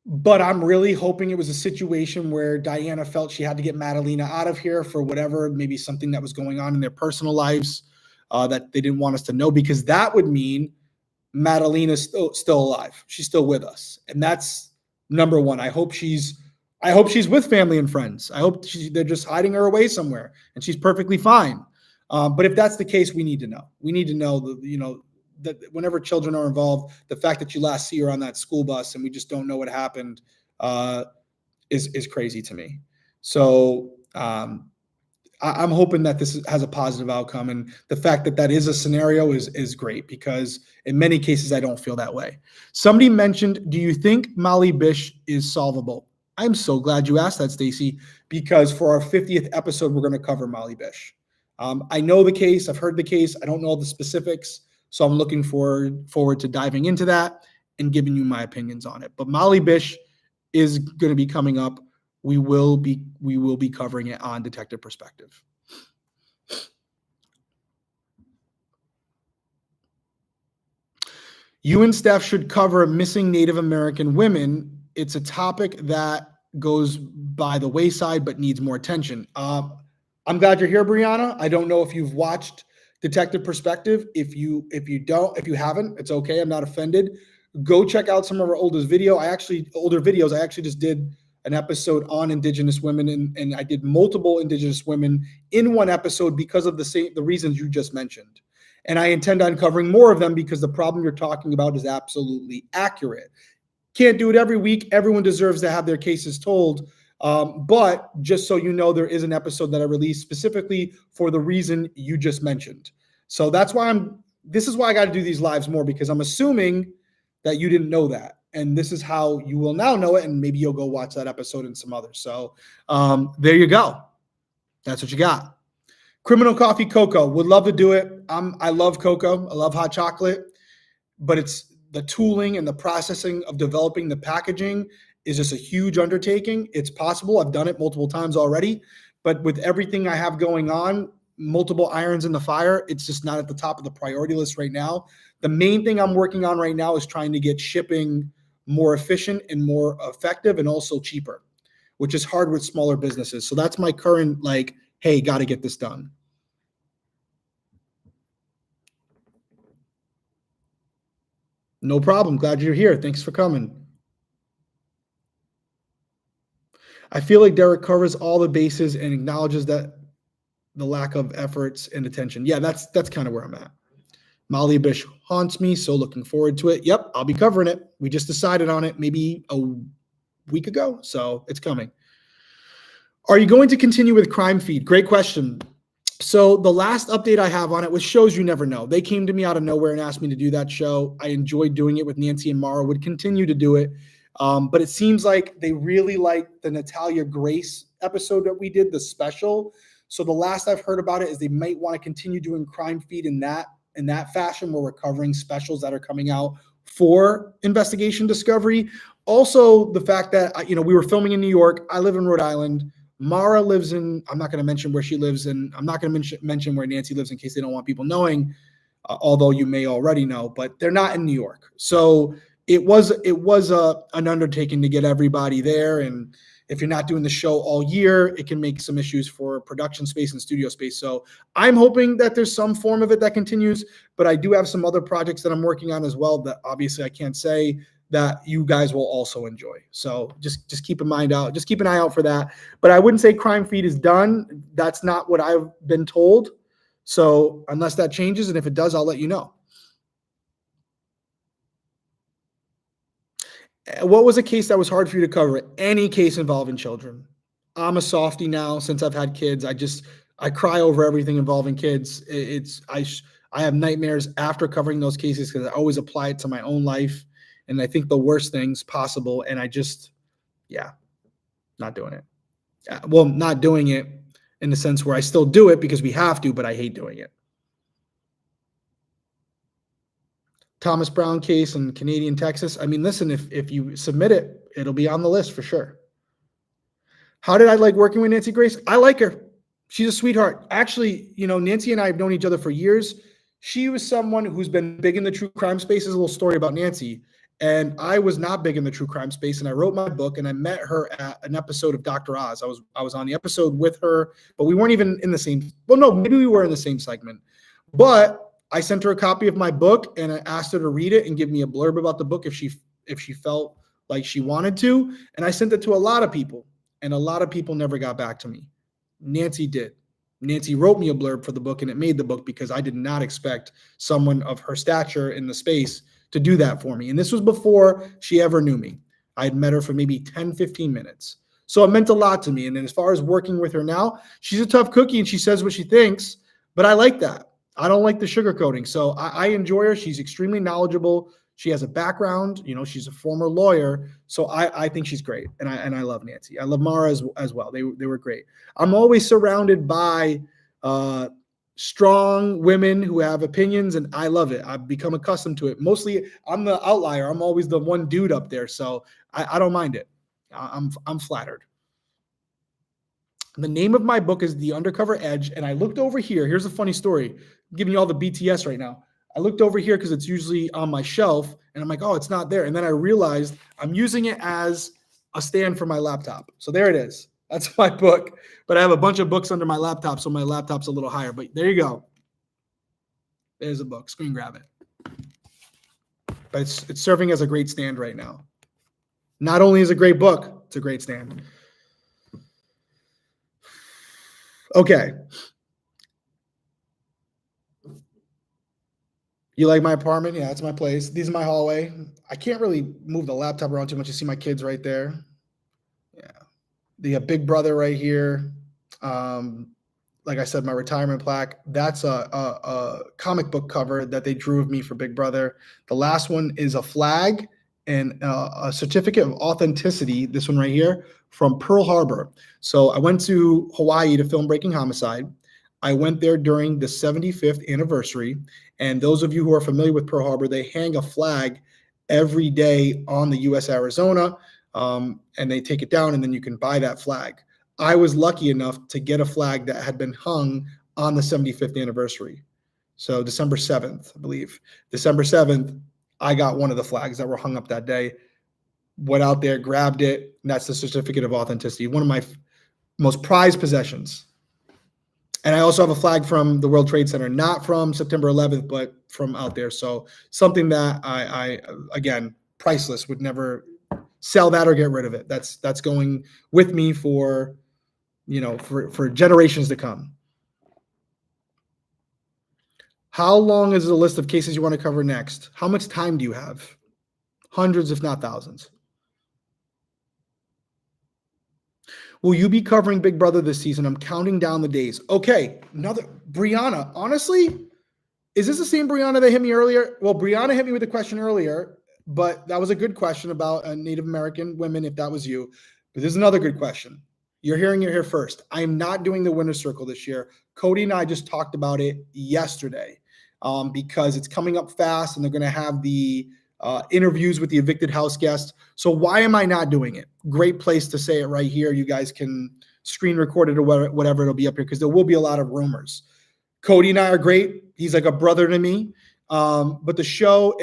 but I'm really hoping it was a situation where Diana felt she had to get Madalina out of here for whatever, maybe something that was going on in their personal lives that they didn't want us to know, because that would mean Madalina's still alive. She's still with us. And that's number one. I hope she's with family and friends. I hope they're just hiding her away somewhere and she's perfectly fine. But if that's the case, we need to know. We need to know that whenever children are involved, the fact that you last see her on that school bus and we just don't know what happened is crazy to me. So I'm hoping that this has a positive outcome, and the fact that that is a scenario is great, because in many cases I don't feel that way. Somebody mentioned, do you think Molly Bish is solvable? I'm so glad you asked that, Stacy, because for our 50th episode we're going to cover Molly Bish. I know the case, I've heard the case, I don't know the specifics, so I'm looking forward to diving into that and giving you my opinions on it. But Molly Bish is going to be coming up. We will be covering it on Detective Perspective. You and Steph should cover missing Native American women. It's a topic that goes by the wayside but needs more attention. I'm glad you're here, Brianna. I don't know if you've watched Detective Perspective. If you haven't, it's okay. I'm not offended. Go check out some of our older videos. I actually just did an episode on Indigenous women, and I did multiple Indigenous women in one episode because of the reasons you just mentioned. And I intend on covering more of them because the problem you're talking about is absolutely accurate. Can't do it every week. Everyone deserves to have their cases told. But just so you know, there is an episode that I released specifically for the reason you just mentioned. So that's why this is why I got to do these lives more, because I'm assuming that you didn't know that. And this is how you will now know it. And maybe you'll go watch that episode and some others. So there you go. That's what you got. Criminal Coffee Cocoa. Would love to do it. I love cocoa. I love hot chocolate. But it's the tooling and the processing of developing the packaging is just a huge undertaking. It's possible. I've done it multiple times already. But with everything I have going on, multiple irons in the fire, it's just not at the top of the priority list right now. The main thing I'm working on right now is trying to get shipping more efficient and more effective and also cheaper, which is hard with smaller businesses. So that's my current, hey, got to get this done. No problem. Glad you're here. Thanks for coming. I feel like Derrick covers all the bases and acknowledges that the lack of efforts and attention. Yeah, that's kind of where I'm at. Molly Bish haunts me, so looking forward to it. Yep, I'll be covering it. We just decided on it maybe a week ago, so it's coming. Are you going to continue with Crime Feed? Great question. So the last update I have on it was Shows You Never Know. They came to me out of nowhere and asked me to do that show. I enjoyed doing it with Nancy and Mara, would continue to do it. But it seems like they really liked the Natalia Grace episode that we did, the special. So the last I've heard about it is they might want to continue doing Crime Feed in that fashion, where we're covering specials that are coming out for Investigation Discovery. Also, the fact that we were filming in New York. I live in Rhode Island. Mara lives in, I'm not going to mention where she lives, and I'm not going to mention where Nancy lives in case they don't want people knowing, although you may already know, but they're not in New York. So it was an undertaking to get everybody there. And if you're not doing the show all year, it can make some issues for production space and studio space. So I'm hoping that there's some form of it that continues, but I do have some other projects that I'm working on as well that obviously I can't say, that you guys will also enjoy. So just keep an eye out for that. But I wouldn't say Crime Feed is done. That's not what I've been told. So unless that changes, and if it does, I'll let you know. What was a case that was hard for you to cover? Any case involving children. I'm a softie now since I've had kids. I cry over everything involving kids. I have nightmares after covering those cases because I always apply it to my own life. And I think the worst things possible. And Not doing it. Well, not doing it in the sense where I still do it because we have to, but I hate doing it. Thomas Brown case in Canadian Texas. I mean, listen, if you submit it, it'll be on the list for sure. How did I like working with Nancy Grace? I like her. She's a sweetheart. Actually, Nancy and I have known each other for years. She was someone who's been big in the true crime space. There's a little story about Nancy. And I was not big in the true crime space. And I wrote my book and I met her at an episode of Dr. Oz. I was on the episode with her, but we weren't even in the same. Well, no, maybe we were in the same segment. But I sent her a copy of my book and I asked her to read it and give me a blurb about the book if she felt like she wanted to. And I sent it to a lot of people. And a lot of people never got back to me. Nancy did. Nancy wrote me a blurb for the book, and it made the book because I did not expect someone of her stature in the space to do that for me. And this was before she ever knew me. I had met her for maybe 10, 15 minutes. So it meant a lot to me. And then as far as working with her now, she's a tough cookie and she says what she thinks, but I like that. I don't like the sugarcoating. So I enjoy her. She's extremely knowledgeable. She has a background, she's a former lawyer. So I think she's great. And I love Nancy. I love Mara as well. They were great. I'm always surrounded by strong women who have opinions, and I love it. I've become accustomed to it. Mostly I'm the outlier. I'm always the one dude up there. So I don't mind it. I'm flattered. The name of my book is The Undercover Edge. And I looked over here. Here's a funny story. I'm giving you all the BTS right now. I looked over here because it's usually on my shelf and I'm like, oh, it's not there. And then I realized I'm using it as a stand for my laptop. So there it is. That's my book. But I have a bunch of books under my laptop, so my laptop's a little higher. But there you go. There's a book. Screen grab it. But it's serving as a great stand right now. Not only is it a great book, it's a great stand. Okay. You like my apartment? Yeah, it's my place. These are my hallway. I can't really move the laptop around too much. You see my kids right there. Yeah. The Big Brother right here. Like I said, my retirement plaque. That's a comic book cover that they drew of me for Big Brother. The last one is a flag and a certificate of authenticity, this one right here, from Pearl Harbor. So I went to Hawaii to film Breaking Homicide. I went there during the 75th anniversary. And those of you who are familiar with Pearl Harbor, they hang a flag every day on the US Arizona, and they take it down and then you can buy that flag. I was lucky enough to get a flag that had been hung on the 75th anniversary. So December 7th, I believe. December 7th, I got one of the flags that were hung up that day, went out there, grabbed it, and that's the certificate of authenticity, one of my most prized possessions. And I also have a flag from the World Trade Center, not from September 11th, but from out there. So something that I again, priceless, would never sell that or get rid of it. That's going with me for generations to come. How long is the list of cases you want to cover next? How much time do you have? Hundreds, if not thousands. Will you be covering Big Brother this season? I'm counting down the days. Okay, another Brianna. Honestly, is this the same Brianna that hit me earlier? Well, Brianna hit me with a question earlier, but that was a good question about Native American women, if that was you. But there's another good question. You're hearing it here first. I am not doing the winner's circle this year. Cody and I just talked about it yesterday because it's coming up fast and they're going to have the interviews with the evicted house guests. So why am I not doing it? Great place to say it right here. You guys can screen record it or whatever. It'll be up here because there will be a lot of rumors. Cody and I are great. He's like a brother to me. But the show,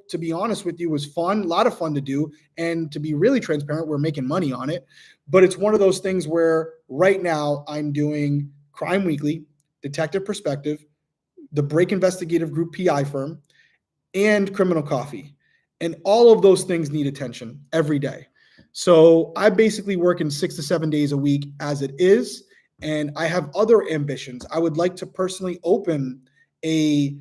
to be honest with you, was fun, a lot of fun to do. And to be really transparent, we're making money on it. But it's one of those things where right now I'm doing Crime Weekly, Detective Perspective, the Break Investigative Group PI firm, and Criminal Coffee. And all of those things need attention every day. So I basically work in 6 to 7 days a week as it is. And I have other ambitions. I would like to personally open a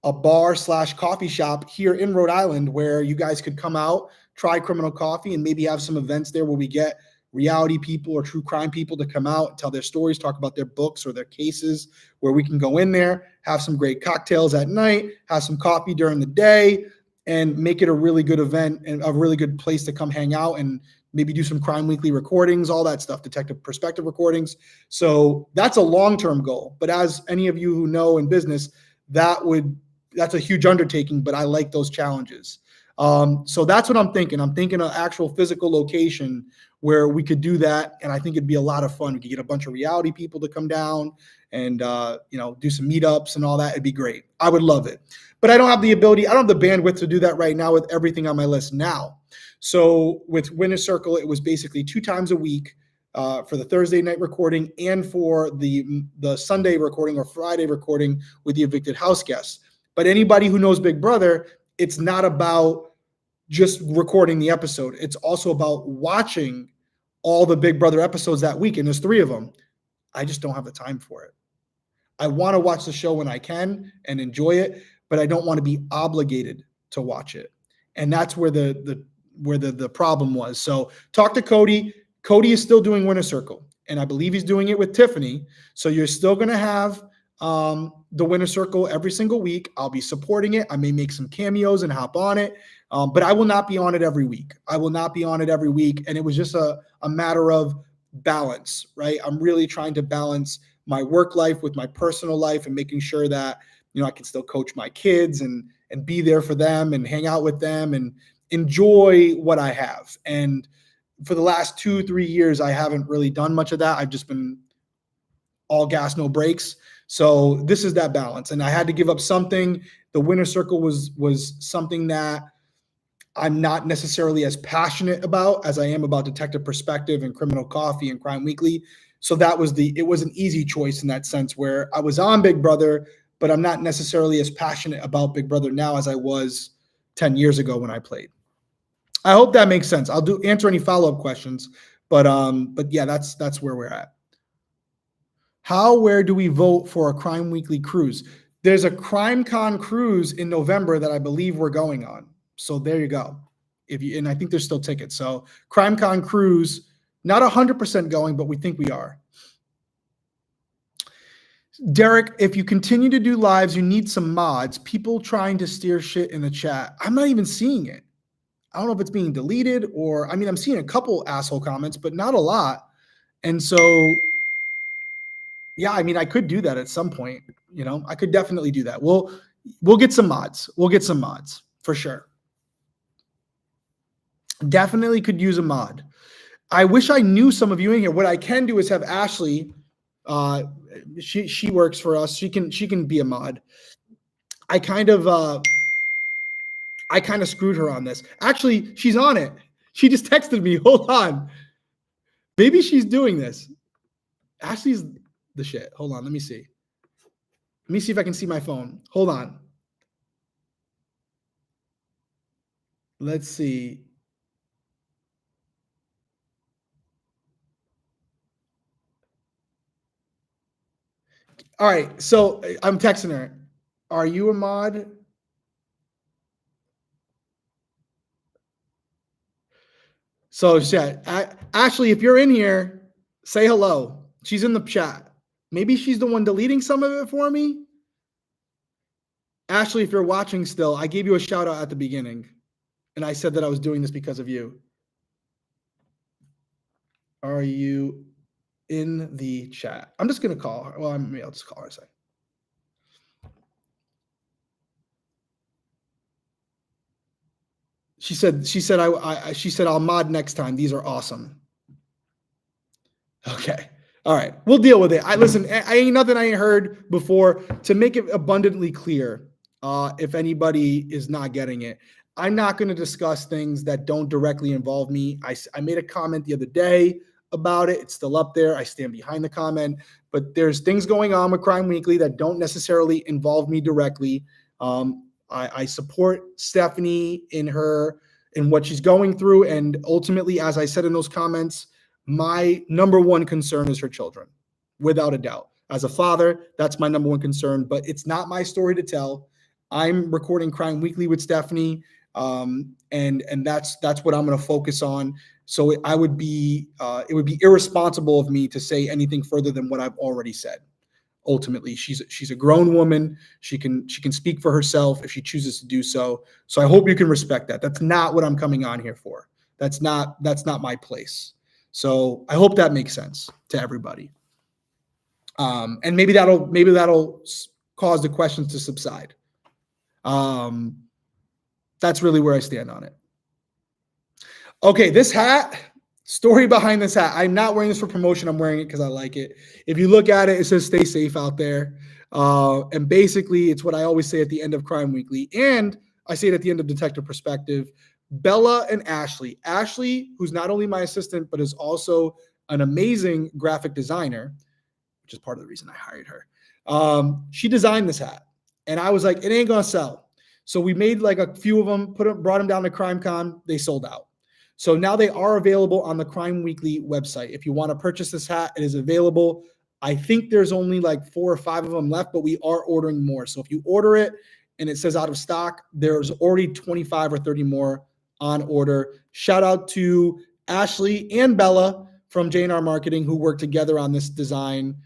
bar/coffee shop here in Rhode Island where you guys could come out, try Criminal Coffee, and maybe have some events there where we get reality people or true crime people to come out, tell their stories, talk about their books or their cases, where we can go in there, have some great cocktails at night, have some coffee during the day, and make it a really good event and a really good place to come hang out and maybe do some Crime Weekly recordings, all that stuff, detective perspective recordings. So that's a long-term goal. But as any of you who know in business, that's a huge undertaking, but I like those challenges. So that's what I'm thinking. I'm thinking an actual physical location where we could do that. And I think it'd be a lot of fun. We could get a bunch of reality people to come down and, do some meetups and all that. It'd be great. I would love it. But I don't have the ability, I don't have the bandwidth to do that right now with everything on my list now. So with Winner's Circle, it was basically 2 times a week for the Thursday night recording and for the Sunday recording or Friday recording with the evicted house guests. But anybody who knows Big Brother, it's not about just recording the episode. It's also about watching all the Big Brother episodes that week, and there's 3 of them. I just don't have the time for it. I want to watch the show when I can and enjoy it, but I don't want to be obligated to watch it. And that's where the problem was. So talk to Cody. Cody is still doing Winner's Circle, and I believe he's doing it with Tiffany. So you're still going to have the Winner's Circle every single week. I'll be supporting it. I may make some cameos and hop on it, but I will not be on it every week. And it was just a matter of balance, right? I'm really trying to balance my work life with my personal life and making sure that, I can still coach my kids and be there for them and hang out with them and enjoy what I have. And for the last 2-3 years, I haven't really done much of that. I've just been all gas, no brakes. So this is that balance. And I had to give up something. The Winner's Circle was something that I'm not necessarily as passionate about as I am about Detective Perspective and Criminal Coffee and Crime Weekly. So it was an easy choice in that sense, where I was on Big Brother, but I'm not necessarily as passionate about Big Brother now as I was 10 years ago when I played. I hope that makes sense. I'll answer any follow-up questions, but yeah, that's where we're at. Where do we vote for a Crime Weekly cruise? There's a CrimeCon cruise in November that I believe we're going on. So there you go. And I think there's still tickets. So CrimeCon cruise, not 100% going, but we think we are. Derrick, if you continue to do lives, you need some mods. People trying to steer shit in the chat. I'm not even seeing it. I don't know if it's being deleted or, I'm seeing a couple asshole comments, but not a lot. And so, yeah, I could do that at some point. I could definitely do that. We'll get some mods. We'll get some mods for sure. Definitely could use a mod. I wish I knew some of you in here. What I can do is have Ashley. She works for us. She can be a mod. I kind of screwed her on this. Actually, she's on it. She just texted me. Hold on. Maybe she's doing this. Ashley's the shit. Hold on. Let me see. Let me see if I can see my phone. Hold on. Let's see. All right. So I'm texting her. Are you a mod? So yeah, Ashley, if you're in here, say hello. She's in the chat. Maybe she's the one deleting some of it for me. Ashley, if you're watching still, I gave you a shout out at the beginning, and I said that I was doing this because of you. Are you in the chat? I'm just going to call her. Well, maybe I'll just call her a second. She said I'll mod next time. These are awesome. Okay. All right. We'll deal with it. Listen, I ain't nothing I ain't heard before. To make it abundantly clear, if anybody is not getting it, I'm not going to discuss things that don't directly involve me. I made a comment the other day about it. It's still up there. I stand behind the comment, but there's things going on with Crime Weekly that don't necessarily involve me directly. I support Stephanie in what she's going through. And ultimately, as I said in those comments, my number one concern is her children, without a doubt. As a father, that's my number one concern, but it's not my story to tell. I'm recording Crime Weekly with Stephanie, and that's what I'm going to focus on. So it would be irresponsible of me to say anything further than what I've already said. Ultimately, she's a grown woman. She can speak for herself if she chooses to do so. So I hope you can respect that. That's not what I'm coming on here for. That's not my place. So I hope that makes sense to everybody. And maybe that'll cause the questions to subside. That's really where I stand on it. Okay, this hat, story behind this hat. I'm not wearing this for promotion. I'm wearing it because I like it. If you look at it, it says stay safe out there. And basically, it's what I always say at the end of Crime Weekly. And I say it at the end of Detective Perspective. Bella and Ashley. Ashley, who's not only my assistant, but is also an amazing graphic designer, which is part of the reason I hired her. She designed this hat. And I was like, it ain't going to sell. So we made like a few of them, brought them down to CrimeCon. They sold out. So now they are available on the Crime Weekly website. If you want to purchase this hat, it is available. I think there's only like 4 or 5 of them left, but we are ordering more. So if you order it and it says out of stock, there's already 25 or 30 more on order. Shout out to Ashley and Bella from J&R Marketing who worked together on this design.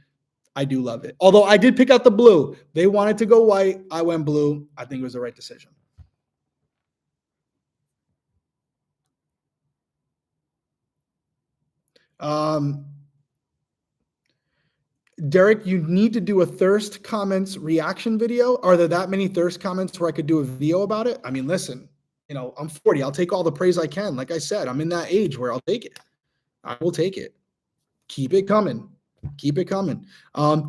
I do love it. Although I did pick out the blue. They wanted to go white. I went blue. I think it was the right decision. Derrick, you need to do a thirst comments reaction video. Are there that many thirst comments where I could do a video about it? I mean, listen, I'm 40. I'll take all the praise I can. Like I said, I'm in that age where I'll take it. I will take it. Keep it coming. Keep it coming.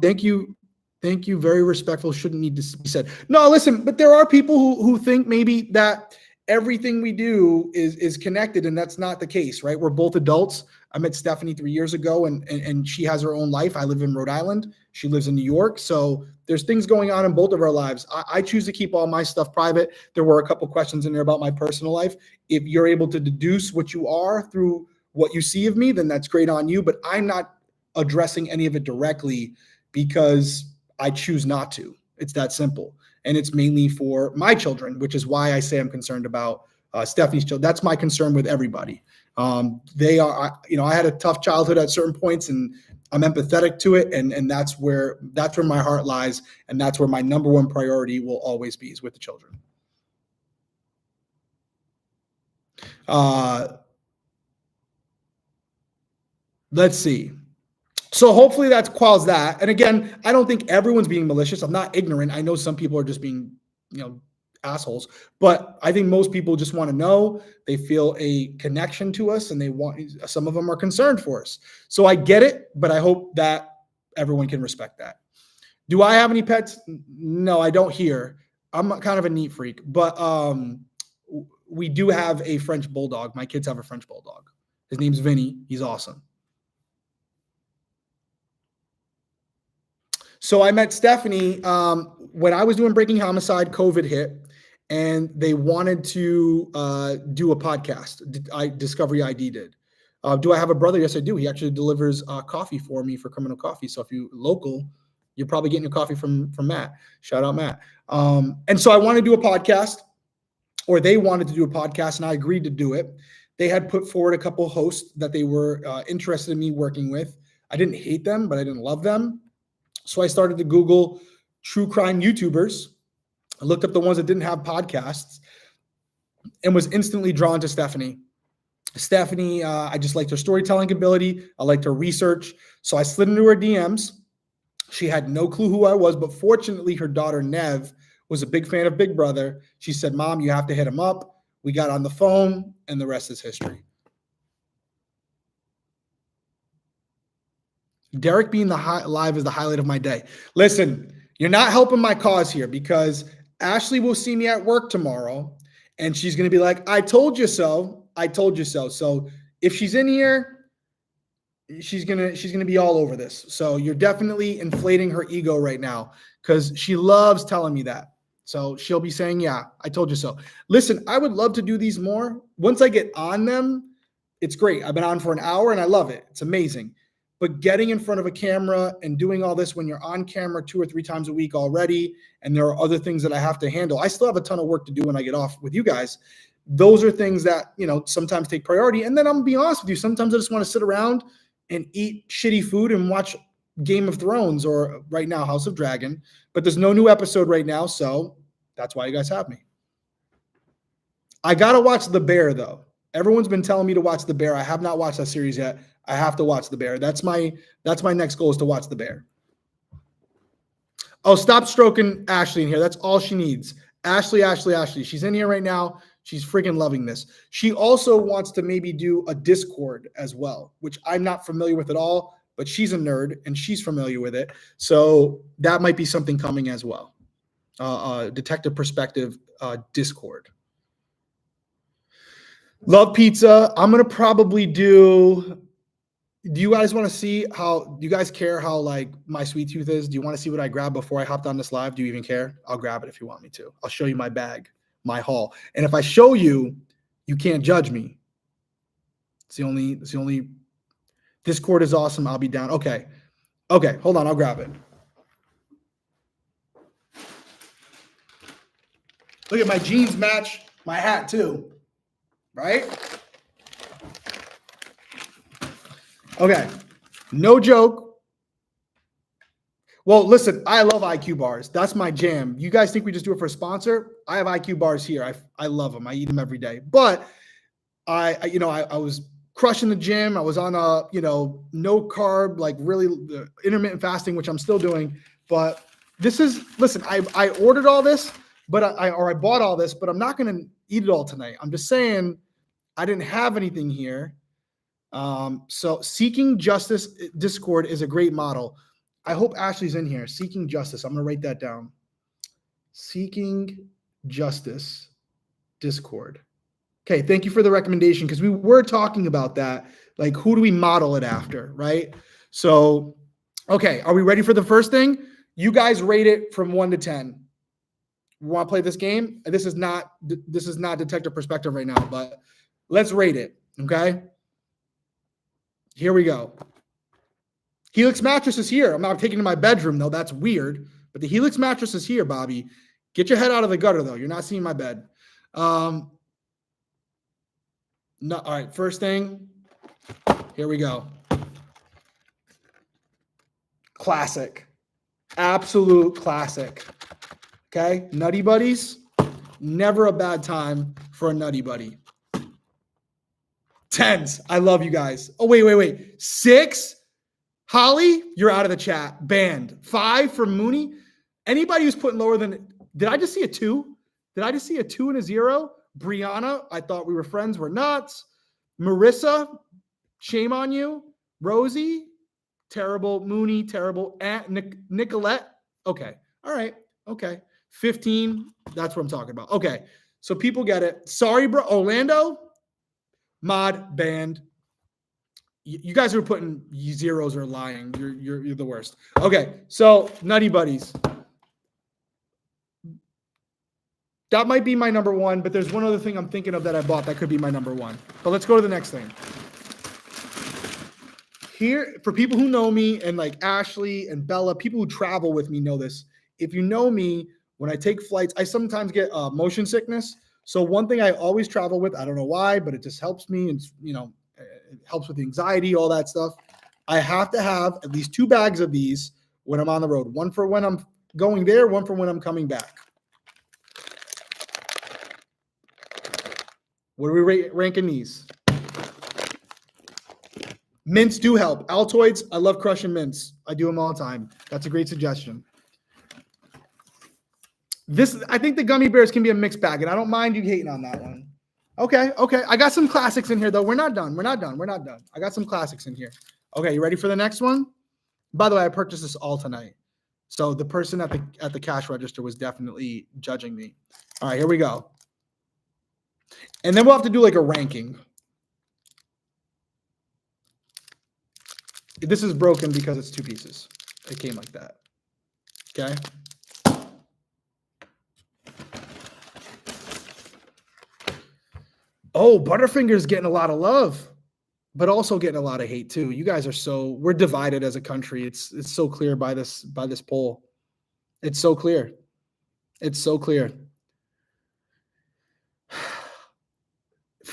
Thank you. Thank you. Very respectful. Shouldn't need to be said. No, listen, but there are people who think maybe that everything we do is connected, and that's not the case, right? We're both adults. I met Stephanie 3 years ago, and she has her own life. I live in Rhode Island. She lives in New York. So there's things going on in both of our lives. I choose to keep all my stuff private. There were a couple questions in there about my personal life. If you're able to deduce what you are through what you see of me, then that's great on you. But I'm not addressing any of it directly because I choose not to. It's that simple. And it's mainly for my children, which is why I say I'm concerned about Stephanie's children. That's my concern with everybody. They are, I had a tough childhood at certain points, and I'm empathetic to it. And that's where my heart lies. And that's where my number one priority will always be, is with the children. Let's see. So hopefully that quells that. And again, I don't think everyone's being malicious. I'm not ignorant. I know some people are just being, assholes, but I think most people just want to know. They feel a connection to us, and some of them are concerned for us. So I get it, but I hope that everyone can respect that. Do I have any pets? No, I don't here. I'm kind of a neat freak, but we do have a French bulldog. My kids have a French bulldog. His name's Vinny. He's awesome. So I met Stephanie when I was doing Breaking Homicide. COVID hit, and they wanted to do a podcast. Discovery ID did. Do I have a brother? Yes, I do. He actually delivers coffee for me for Criminal Coffee. So if you're local, you're probably getting your coffee from Matt. Shout out Matt. And so I wanted to do a podcast, or they wanted to do a podcast, and I agreed to do it. They had put forward a couple hosts that they were interested in me working with. I didn't hate them, but I didn't love them. So I started to Google true crime YouTubers. I looked up the ones that didn't have podcasts and was instantly drawn to Stephanie. Stephanie, I just liked her storytelling ability. I liked her research. So I slid into her DMs. She had no clue who I was, but fortunately her daughter Nev was a big fan of Big Brother. She said, "Mom, you have to hit him up." We got on the phone, and the rest is history. Derrick being live is the highlight of my day. Listen, you're not helping my cause here, because Ashley will see me at work tomorrow, and she's going to be like, "I told you so. I told you so." So if she's in here, she's gonna be all over this. So you're definitely inflating her ego right now, because she loves telling me that. So she'll be saying, "Yeah, I told you so." Listen, I would love to do these more. Once I get on them, it's great. I've been on for an hour and I love it. It's amazing. But getting in front of a camera and doing all this when you're on camera 2 or 3 times a week already, and there are other things that I have to handle. I still have a ton of work to do when I get off with you guys. Those are things that, sometimes take priority. And then I'm gonna be honest with you, sometimes I just want to sit around and eat shitty food and watch Game of Thrones, or right now House of Dragon. But there's no new episode right now, so that's why you guys have me. I gotta watch The Bear though. Everyone's been telling me to watch The Bear. I have not watched that series yet. I have to watch The Bear. That's my next goal, is to watch The Bear. Oh, stop stroking Ashley in here. That's all she needs. Ashley. She's in here right now. She's freaking loving this. She also wants to maybe do a Discord as well, which I'm not familiar with at all, but she's a nerd and she's familiar with it. So that might be something coming as well. Detective Perspective Discord. Love pizza. I'm going to probably do you guys want to see do you guys care how like my sweet tooth is? Do you want to see what I grabbed before I hopped on this live? Do you even care? I'll grab it if you want me to. I'll show you my bag, my haul. And if I show you, you can't judge me. It's the only Discord is awesome. I'll be down. Okay. Hold on. I'll grab it. Look at my jeans match my hat too. Right? Okay. No joke. Well, listen, I love IQ bars. That's my jam. You guys think we just do it for a sponsor? I have IQ bars here. I love them. I eat them every day. But I was crushing the gym. I was on a, no carb, like really intermittent fasting, which I'm still doing. But listen, I ordered all this, but I bought all this, but I'm not going to eat it all tonight. I'm just saying I didn't have anything here. So Seeking Justice Discord is a great model. I hope Ashley's in here. Seeking Justice. I'm going to write that down. Seeking Justice Discord. Okay. Thank you for the recommendation, because we were talking about that. Like, who do we model it after? Right. So, okay. Are we ready for the first thing? You guys rate it from 1 to 10. We want to play this game. This is not Detective Perspective right now, but let's rate it. Okay. Here we go. Helix mattress is here. I'm not taking it to my bedroom, though. That's weird. But the Helix mattress is here, Bobby. Get your head out of the gutter, though. You're not seeing my bed. No. All right. First thing. Here we go. Classic. Absolute classic. Okay. Nutty Buddies. Never a bad time for a Nutty Buddy. 10s. I love you guys. Oh, wait. 6? Holly, you're out of the chat. Banned. 5 from Mooney. Anybody who's putting lower than, did I just see a 2? Did I just see a 2 and a 0? Brianna, I thought we were friends. We're not. Marissa, shame on you. Rosie, terrible. Mooney, terrible. Nicolette, okay. All right. Okay. 15, that's what I'm talking about. Okay. So people get it. Sorry, bro. Orlando, mod, banned. You guys are putting zeros or lying. You're the worst. Okay, so Nutty Buddies. That might be my number 1, but there's one other thing I'm thinking of that I bought that could be my number 1. But let's go to the next thing. Here, for people who know me, and like Ashley and Bella, people who travel with me know this. If you know me, when I take flights, I sometimes get motion sickness. So one thing I always travel with, I don't know why, but it just helps me, and it helps with the anxiety, all that stuff. I have to have at least 2 bags of these when I'm on the road. One for when I'm going there, one for when I'm coming back. What are we ranking these? Mints do help. Altoids, I love crushing mints. I do them all the time. That's a great suggestion. I think the gummy bears can be a mixed bag, and I don't mind you hating on that one. Okay. I got some classics in here, though. We're not done. I got some classics in here. Okay, you ready for the next one? By the way, I purchased this all tonight. So the person at the cash register was definitely judging me. All right, here we go. And then we'll have to do like a ranking. This is broken because it's 2 pieces. It came like that. Okay. Oh, Butterfinger's getting a lot of love, but also getting a lot of hate too. You guys are we're divided as a country. It's so clear by this poll. It's so clear. It's so clear.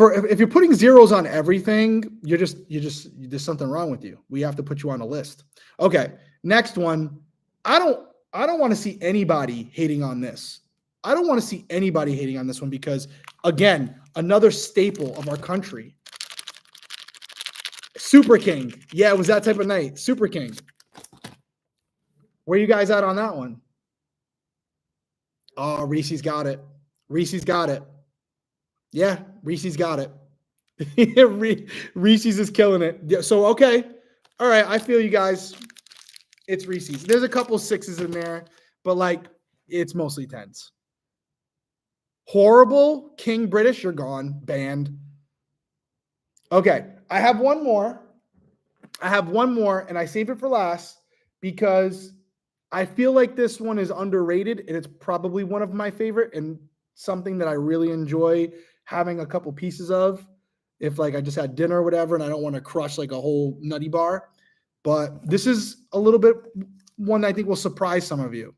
If you're putting zeros on everything, there's something wrong with you. We have to put you on a list. Okay, next one. I don't want to see anybody hating on this. I don't want to see anybody hating on this one because, again, Another staple of our country. Super King. Yeah, it was that type of night. Super King. Where you guys at on that one? Oh, Reese's got it. Reese's got it. Yeah, Reese's got it. Reese's is killing it. Yeah, so, okay. All right, I feel you guys. It's Reese's. There's a couple sixes in there, but like it's mostly tens. Horrible. King British, you're gone. Banned. Okay, I have one more. And I saved it for last because I feel like this one is underrated, and it's probably one of my favorite and something that I really enjoy having a couple pieces of. If like I just had dinner or whatever, and I don't want to crush like a whole nutty bar. But this is a little bit one I think will surprise some of you.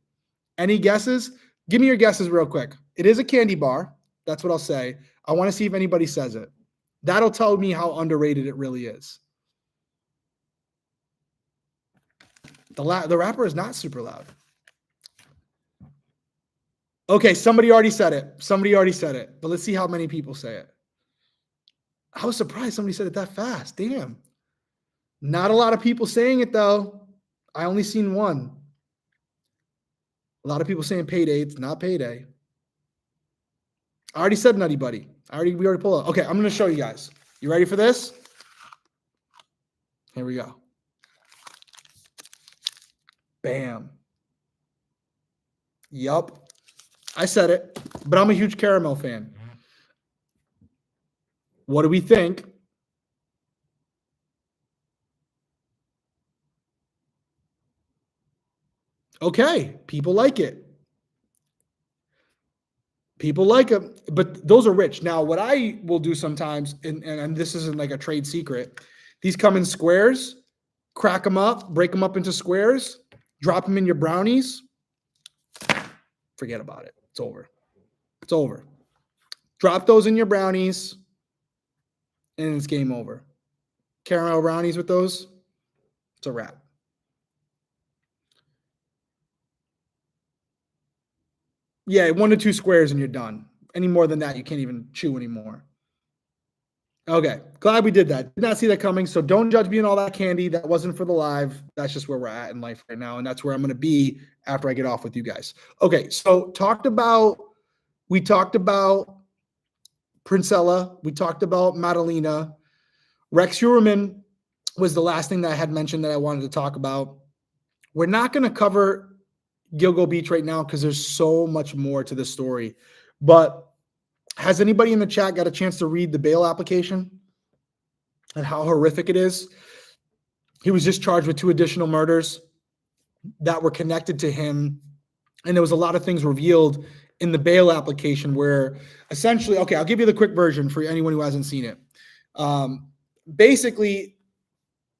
Any guesses? Give me your guesses real quick. It is a candy bar. That's what I'll say. I want to see if anybody says it. That'll tell me how underrated it really is. The rapper is not super loud. Okay, somebody already said it. But let's see how many people say it. I was surprised somebody said it that fast. Damn. Not a lot of people saying it, though. I only seen one. A lot of people saying payday. It's not payday. I already said Nutty Buddy. We already pulled it. Okay, I'm going to show you guys. You ready for this? Here we go. Bam. Yup. I said it, but I'm a huge caramel fan. What do we think? Okay, people like it. People like them, but those are rich. Now, what I will do sometimes, and this isn't like a trade secret, these come in squares, crack them up, break them up into squares, drop them in your brownies. Forget about it. It's over. It's over. Drop those in your brownies, and it's game over. Caramel brownies with those, it's a wrap. Yeah, 1 to 2 squares and you're done. Any more than that, you can't even chew anymore. Okay, glad we did that. Did not see that coming, so don't judge me on all that candy. That wasn't for the live. That's just where we're at in life right now, and that's where I'm going to be after I get off with you guys. Okay, so we talked about Princella. We talked about Madalina. Rex Heuermann was the last thing that I had mentioned that I wanted to talk about. We're not going to cover Gilgo Beach right now because there's so much more to the story. But has anybody in the chat got a chance to read the bail application and how horrific it is? He was just charged with 2 additional murders that were connected to him. And there was a lot of things revealed in the bail application where essentially, okay, I'll give you the quick version for anyone who hasn't seen it. Basically,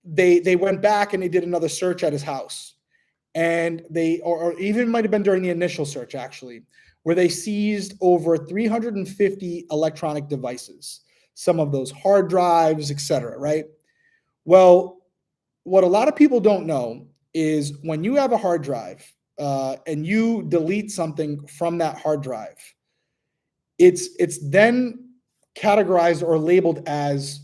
they went back and they did another search at his house. And or even might have been during the initial search, actually, where they seized over 350 electronic devices, some of those hard drives, etc., right? Well, what a lot of people don't know is when you have a hard drive and you delete something from that hard drive, it's then categorized or labeled as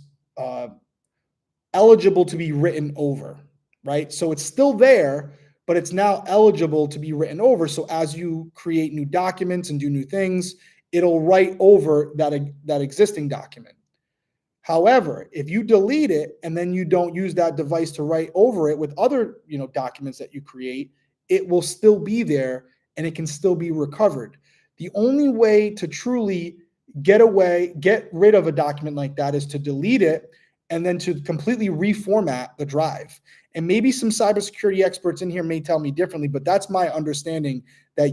eligible to be written over, right? So it's still there, but it's now eligible to be written over. So as you create new documents and do new things, it'll write over that existing document. However, if you delete it and then you don't use that device to write over it with other, documents that you create, it will still be there and it can still be recovered. The only way to truly get rid of a document like that is to delete it and then to completely reformat the drive. And maybe some cybersecurity experts in here may tell me differently, but that's my understanding, that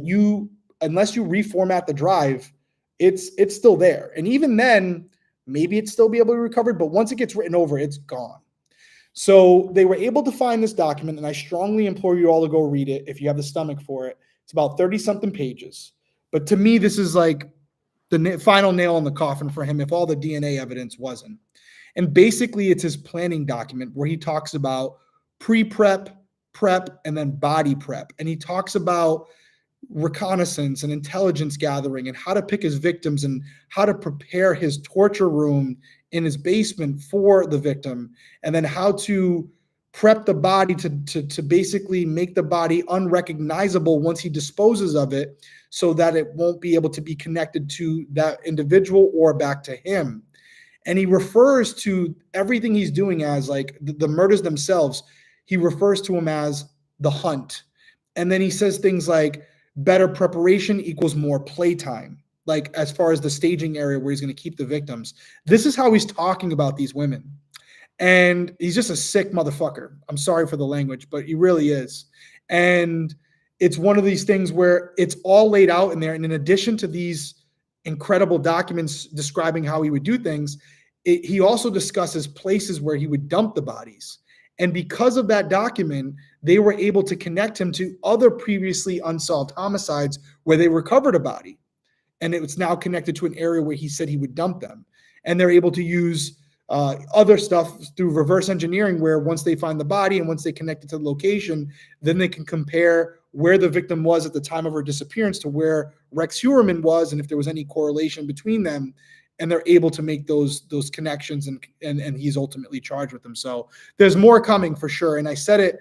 unless you reformat the drive, it's still there. And even then, maybe it's still be able to be recovered, but once it gets written over, it's gone. So they were able to find this document, and I strongly implore you all to go read it if you have the stomach for it. It's about 30-something pages. But to me, this is like the final nail in the coffin for him if all the DNA evidence wasn't. And basically, it's his planning document where he talks about pre-prep, prep, and then body prep. And he talks about reconnaissance and intelligence gathering and how to pick his victims and how to prepare his torture room in his basement for the victim, and then how to prep the body to basically make the body unrecognizable once he disposes of it, so that it won't be able to be connected to that individual or back to him. And he refers to everything he's doing as like the murders themselves. He refers to them as the hunt. And then he says things like better preparation equals more playtime, like as far as the staging area where he's going to keep the victims. This is how he's talking about these women. And he's just a sick motherfucker. I'm sorry for the language, but he really is. And it's one of these things where it's all laid out in there. And in addition to these incredible documents describing how he would do things, he also discusses places where he would dump the bodies. And because of that document, they were able to connect him to other previously unsolved homicides where they recovered a body. And it was now connected to an area where he said he would dump them. And they're able to use other stuff through reverse engineering, where once they find the body and once they connect it to the location, then they can compare where the victim was at the time of her disappearance to where Rex Heuermann was, and if there was any correlation between them. And they're able to make those connections, and he's ultimately charged with them. So there's more coming for sure. And I said it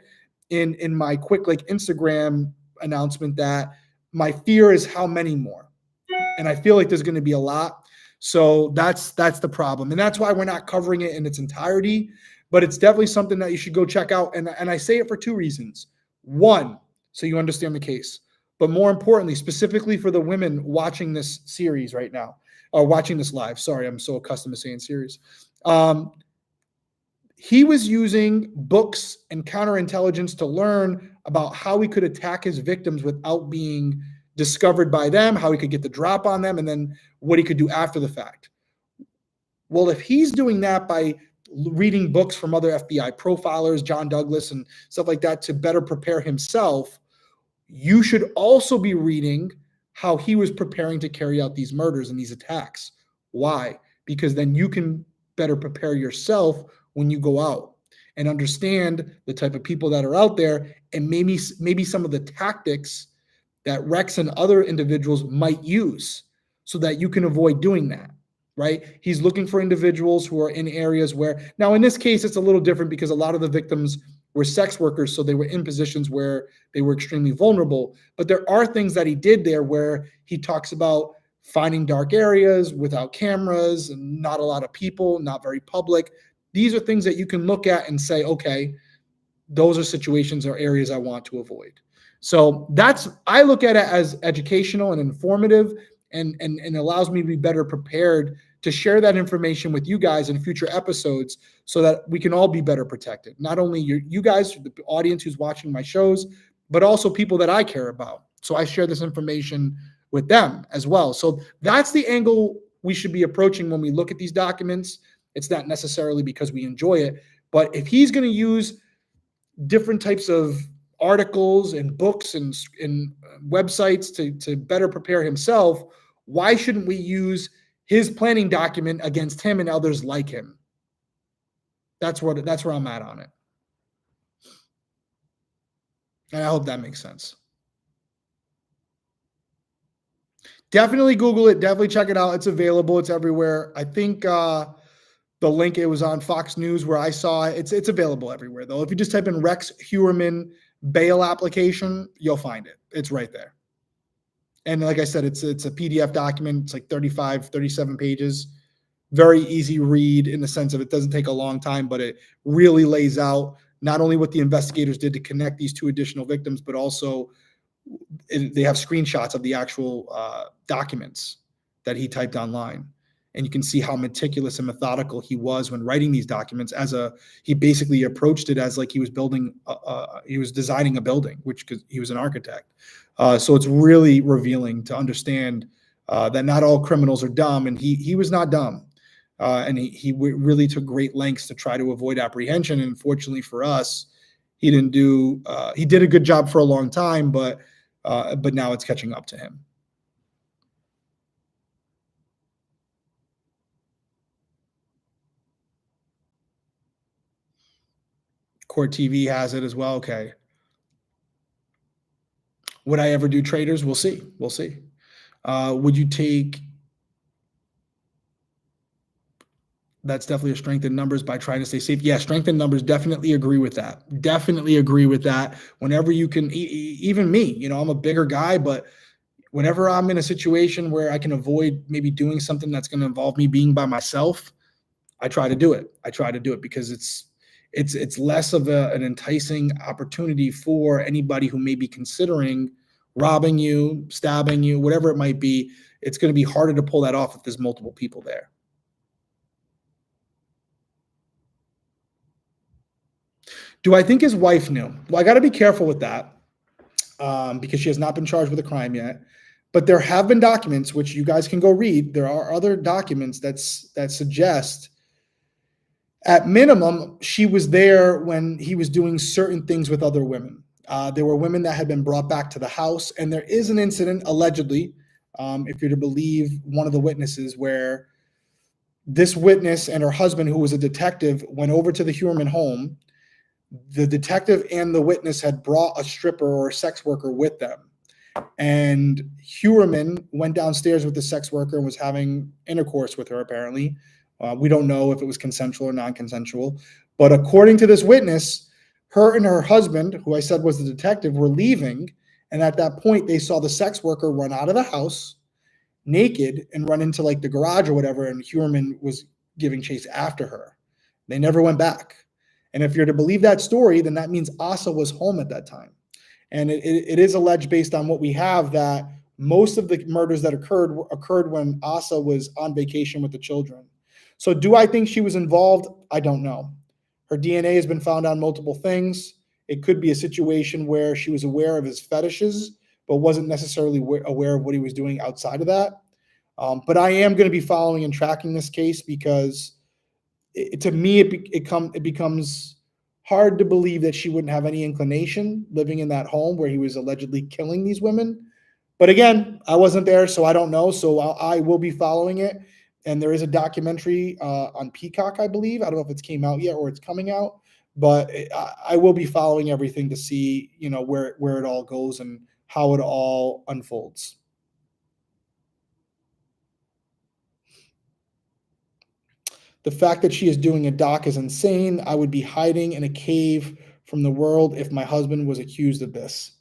in my quick like Instagram announcement that my fear is how many more. And I feel like there's going to be a lot. So that's the problem. And that's why we're not covering it in its entirety, but it's definitely something that you should go check out. And I say it for two reasons. One, so you understand the case, but more importantly, specifically for the women watching this series right now, or watching this live. Sorry, I'm so accustomed to saying series. He was using books and counterintelligence to learn about how he could attack his victims without being discovered by them, how he could get the drop on them, and then what he could do after the fact. Well, if he's doing that by reading books from other FBI profilers, John Douglas and stuff like that, to better prepare himself, you should also be reading how he was preparing to carry out these murders and these attacks. Why? Because then you can better prepare yourself when you go out and understand the type of people that are out there, and maybe some of the tactics that Rex and other individuals might use, so that you can avoid doing that, right? He's looking for individuals who are in areas where, now in this case, it's a little different because a lot of the victims were sex workers, so they were in positions where they were extremely vulnerable. But there are things that he did there where he talks about finding dark areas without cameras and not a lot of people, not very public. These are things that you can look at and say, okay, those are situations or areas I want to avoid. So I look at it as educational and informative, and allows me to be better prepared to share that information with you guys in future episodes, so that we can all be better protected. Not only you guys, the audience who's watching my shows, but also people that I care about. So I share this information with them as well. So that's the angle we should be approaching when we look at these documents. It's not necessarily because we enjoy it, but if he's going to use different types of articles and books and websites to better prepare himself, why shouldn't we use his planning document against him and others like him? That's where I'm at on it. And I hope that makes sense. Definitely Google it. Definitely check it out. It's available. It's everywhere. I think the link, it was on Fox News where I saw it. It's available everywhere, though. If you just type in Rex Heuermann bail application, you'll find it. It's right there. And like I said, it's a PDF document. It's like 35, 37 pages. Very easy read in the sense of it doesn't take a long time, but it really lays out not only what the investigators did to connect these two additional victims, but also they have screenshots of the actual documents that he typed online. And you can see how meticulous and methodical he was when writing these documents. He basically approached it as like he was he was designing a building, because he was an architect. So it's really revealing to understand that not all criminals are dumb, and he was not dumb. And he really took great lengths to try to avoid apprehension. And unfortunately for us, he didn't do. He did a good job for a long time, but now it's catching up to him. Court TV has it as well. Okay. Would I ever do traders? We'll see. We'll see. Would you take? That's definitely a strength in numbers by trying to stay safe. Yeah, strength in numbers. Definitely agree with that. Definitely agree with that. Whenever you can, even me, I'm a bigger guy, but whenever I'm in a situation where I can avoid maybe doing something that's going to involve me being by myself, I try to do it. I try to do it because it's less of an enticing opportunity for anybody who may be considering robbing you, stabbing you, whatever it might be. It's going to be harder to pull that off if there's multiple people there. Do I think his wife knew? Well, I got to be careful with that because she has not been charged with a crime yet. But there have been documents which you guys can go read. There are other documents that suggest, at minimum, she was there when he was doing certain things with other women. There were women that had been brought back to the house, and there is an incident allegedly, if you're to believe one of the witnesses, where this witness and her husband, who was a detective, went over to the Heuermann home. The detective and the witness had brought a stripper or a sex worker with them. And Heuermann went downstairs with the sex worker and was having intercourse with her, apparently. We don't know if it was consensual or non-consensual. But according to this witness, her and her husband, who I said was the detective, were leaving. And at that point, they saw the sex worker run out of the house naked and run into like the garage or whatever. And Heuermann was giving chase after her. They never went back. And if you're to believe that story, then that means Asa was home at that time. And it is alleged, based on what we have, that most of the murders that occurred when Asa was on vacation with the children. So do I think she was involved? I don't know. Her DNA has been found on multiple things. It could be a situation where she was aware of his fetishes, but wasn't necessarily aware of what he was doing outside of that. But I am going to be following and tracking this case because to me, it becomes hard to believe that she wouldn't have any inclination living in that home where he was allegedly killing these women. But again, I wasn't there, so I don't know. So I will be following it. And there is a documentary on Peacock, I believe. I don't know if it's came out yet or it's coming out, but I will be following everything to see, where it all goes and how it all unfolds. The fact that she is doing a doc is insane. I would be hiding in a cave from the world if my husband was accused of this.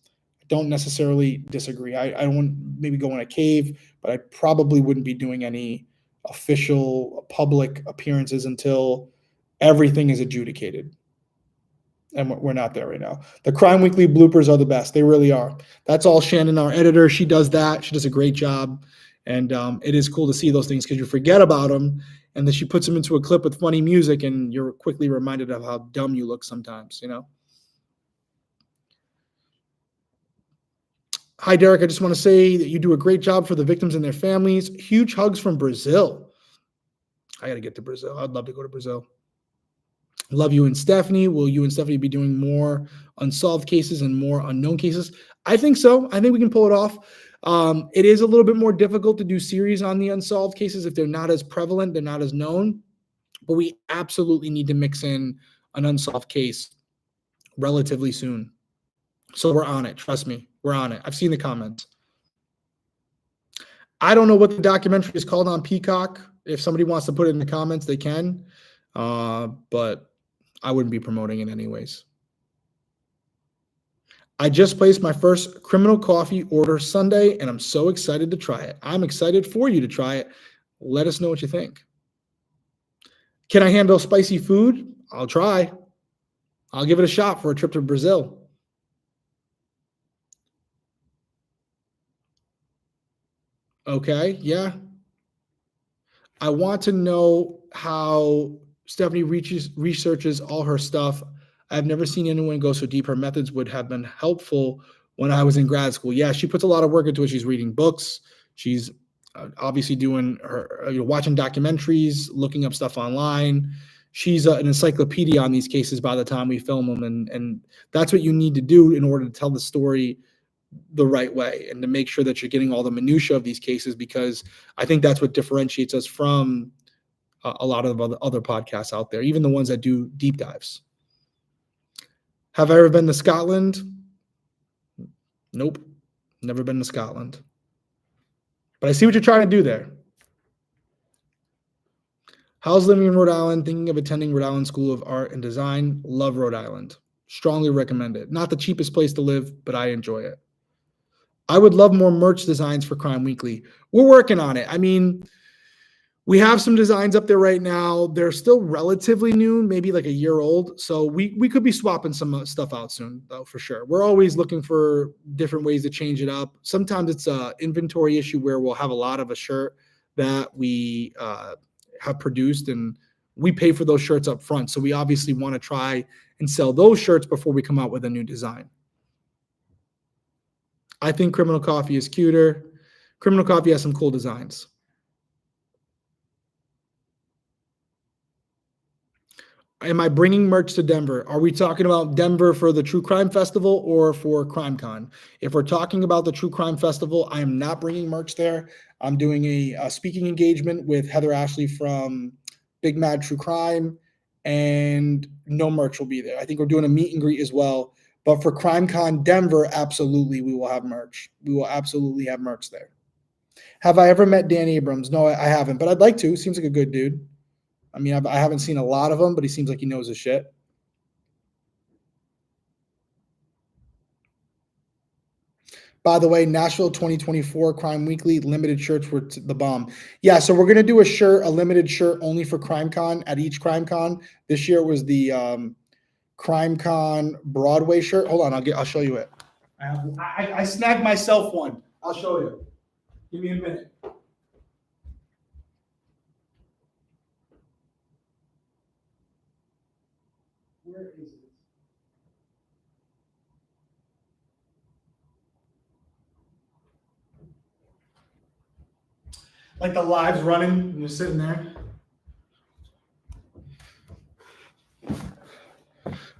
I don't necessarily disagree. I wouldn't maybe go in a cave, but I probably wouldn't be doing any official public appearances until everything is adjudicated. And we're not there right now. The Crime Weekly bloopers are the best. They really are. That's all Shannon, our editor. She does that. She does a great job. And it is cool to see those things because you forget about them. And then she puts them into a clip with funny music, and you're quickly reminded of how dumb you look sometimes, Hi, Derrick. I just want to say that you do a great job for the victims and their families. Huge hugs from Brazil. I got to get to Brazil. I'd love to go to Brazil. Love you and Stephanie. Will you and Stephanie be doing more unsolved cases and more unknown cases? I think so. I think we can pull it off. It is a little bit more difficult to do series on the unsolved cases if they're not as prevalent, they're not as known. But we absolutely need to mix in an unsolved case relatively soon. So we're on it. Trust me, we're on it. I've seen the comments. I don't know what the documentary is called on Peacock. If somebody wants to put it in the comments, they can. But I wouldn't be promoting it anyways. I just placed my first criminal coffee order Sunday, and I'm so excited to try it. I'm excited for you to try it. Let us know what you think. Can I handle spicy food? I'll try. I'll give it a shot for a trip to Brazil. Okay, yeah. I want to know how Stephanie researches all her stuff. I've never seen anyone go so deep. Her methods would have been helpful when I was in grad school. Yeah, she puts a lot of work into it. She's reading books. She's obviously doing her, watching documentaries, looking up stuff online. She's an encyclopedia on these cases by the time we film them. And that's what you need to do in order to tell the story the right way and to make sure that you're getting all the minutia of these cases, because I think that's what differentiates us from a lot of other podcasts out there, even the ones that do deep dives. Have I ever been to Scotland? Nope. Never been to Scotland. But I see what you're trying to do there. How's living in Rhode Island? Thinking of attending Rhode Island School of Art and Design. Love Rhode Island. Strongly recommend it. Not the cheapest place to live, but I enjoy it. I would love more merch designs for Crime Weekly. We're working on it. I mean, we have some designs up there right now. They're still relatively new, maybe like a year old. So we could be swapping some stuff out soon, though, for sure. We're always looking for different ways to change it up. Sometimes it's an inventory issue where we'll have a lot of a shirt that we have produced, and we pay for those shirts up front. So we obviously want to try and sell those shirts before we come out with a new design. I think Criminal Coffee is cuter. Criminal Coffee has some cool designs. Am I bringing merch to Denver? Are we talking about Denver for the True Crime Festival or for CrimeCon? If we're talking about the True Crime Festival, I am not bringing merch there. I'm doing a speaking engagement with Heather Ashley from Big Mad True Crime, and no merch will be there. I think we're doing a meet and greet as well. But for CrimeCon Denver, absolutely, we will have merch. We will absolutely have merch there. Have I ever met Dan Abrams? No, I haven't, but I'd like to. Seems like a good dude. I mean, I haven't seen a lot of him, but he seems like he knows his shit. By the way, Nashville 2024 Crime Weekly limited shirts were the bomb. Yeah, so we're going to do a limited shirt only for CrimeCon at each CrimeCon. This year it was the CrimeCon Broadway shirt. Hold on, I'll show you it. I snagged myself one. I'll show you. Give me a minute. Where is it? Like the live's running and you're sitting there.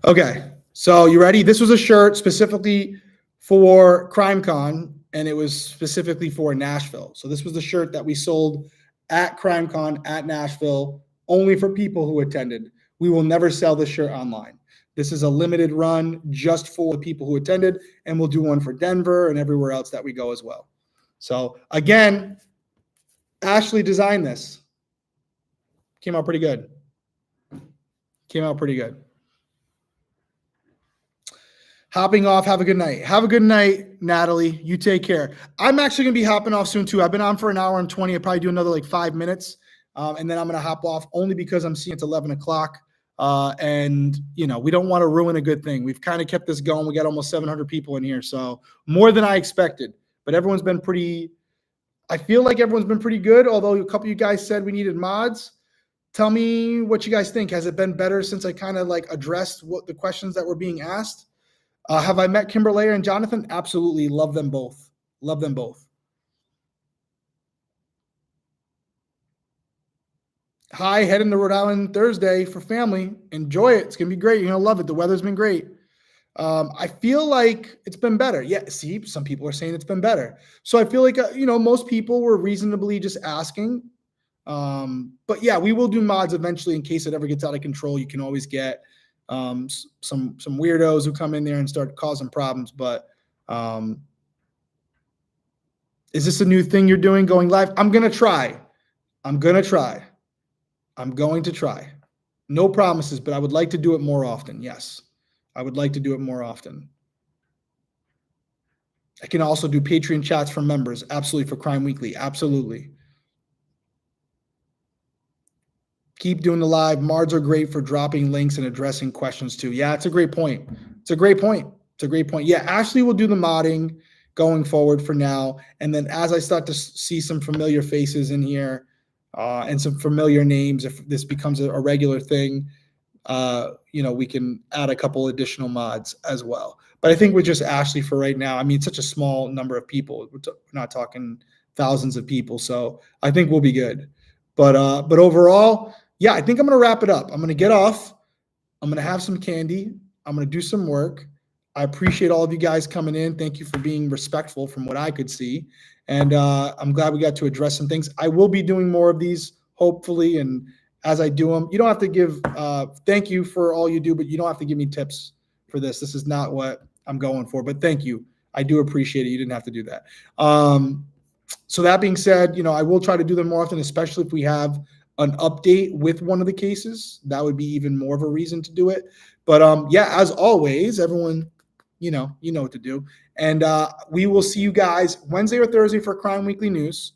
Okay, so you ready? This was a shirt specifically for CrimeCon, and it was specifically for Nashville. So this was the shirt that we sold at CrimeCon at Nashville, only for people who attended. We will never sell this shirt online. This is a limited run just for the people who attended, and we'll do one for Denver and everywhere else that we go as well. So again, Ashley designed this. Came out pretty good. Came out pretty good. Hopping off. Have a good night. Have a good night, Natalie. You take care. I'm actually going to be hopping off soon, too. I've been on for an hour and 20. I'll probably do another like 5 minutes. And then I'm going to hop off only because I'm seeing it's 11 o'clock. And, you know, we don't want to ruin a good thing. We've kind of kept this going. We got almost 700 people in here. So more than I expected. But everyone's been pretty – I feel like everyone's been pretty good, although a couple of you guys said we needed mods. Tell me what you guys think. Has it been better since I kind of like addressed what the questions that were being asked? Have I met Kimberly and Jonathan? Absolutely. Love them both. Love them both. Hi, heading to Rhode Island Thursday for family. Enjoy it. It's going to be great. You're going to love it. The weather's been great. I feel like it's been better. Yeah, see, some people are saying it's been better. So I feel like, most people were reasonably just asking. But yeah, we will do mods eventually in case it ever gets out of control. You can always get some weirdos who come in there and start causing problems. But is this a new thing you're doing, going live? I'm going to try. No promises, but I would like to do it more often. Yes, I would like to do it more often. I can also do Patreon chats for members. Absolutely. For Crime Weekly. Absolutely. Keep doing the live. Mards are great for dropping links and addressing questions too. Yeah, it's a great point. Yeah, Ashley will do the modding going forward for now. And then as I start to see some familiar faces in here and some familiar names, if this becomes a regular thing, we can add a couple additional mods as well. But I think with just Ashley for right now, I mean, it's such a small number of people. We're not talking thousands of people. So I think we'll be good. But overall, yeah, I think I'm going to wrap it up. I'm going to get off. I'm going to have some candy. I'm going to do some work. I appreciate all of you guys coming in. Thank you for being respectful from what I could see. And I'm glad we got to address some things. I will be doing more of these, hopefully. And as I do them, you don't have to give thank you for all you do, but you don't have to give me tips for this. This is not what I'm going for. But thank you. I do appreciate it. You didn't have to do that. So that being said, I will try to do them more often, especially if we have an update with one of the cases. That would be even more of a reason to do it. But yeah, as always, everyone, you know what to do. And we will see you guys Wednesday or Thursday for Crime Weekly News.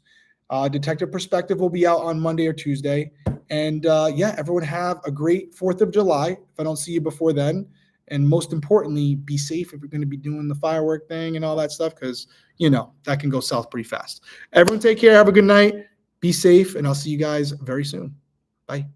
Detective Perspective will be out on Monday or Tuesday. And yeah, everyone have a great 4th of July. If I don't see you before then. And most importantly, be safe if you're going to be doing the firework thing and all that stuff, because, that can go south pretty fast. Everyone take care. Have a good night. Be safe. And I'll see you guys very soon. Bye.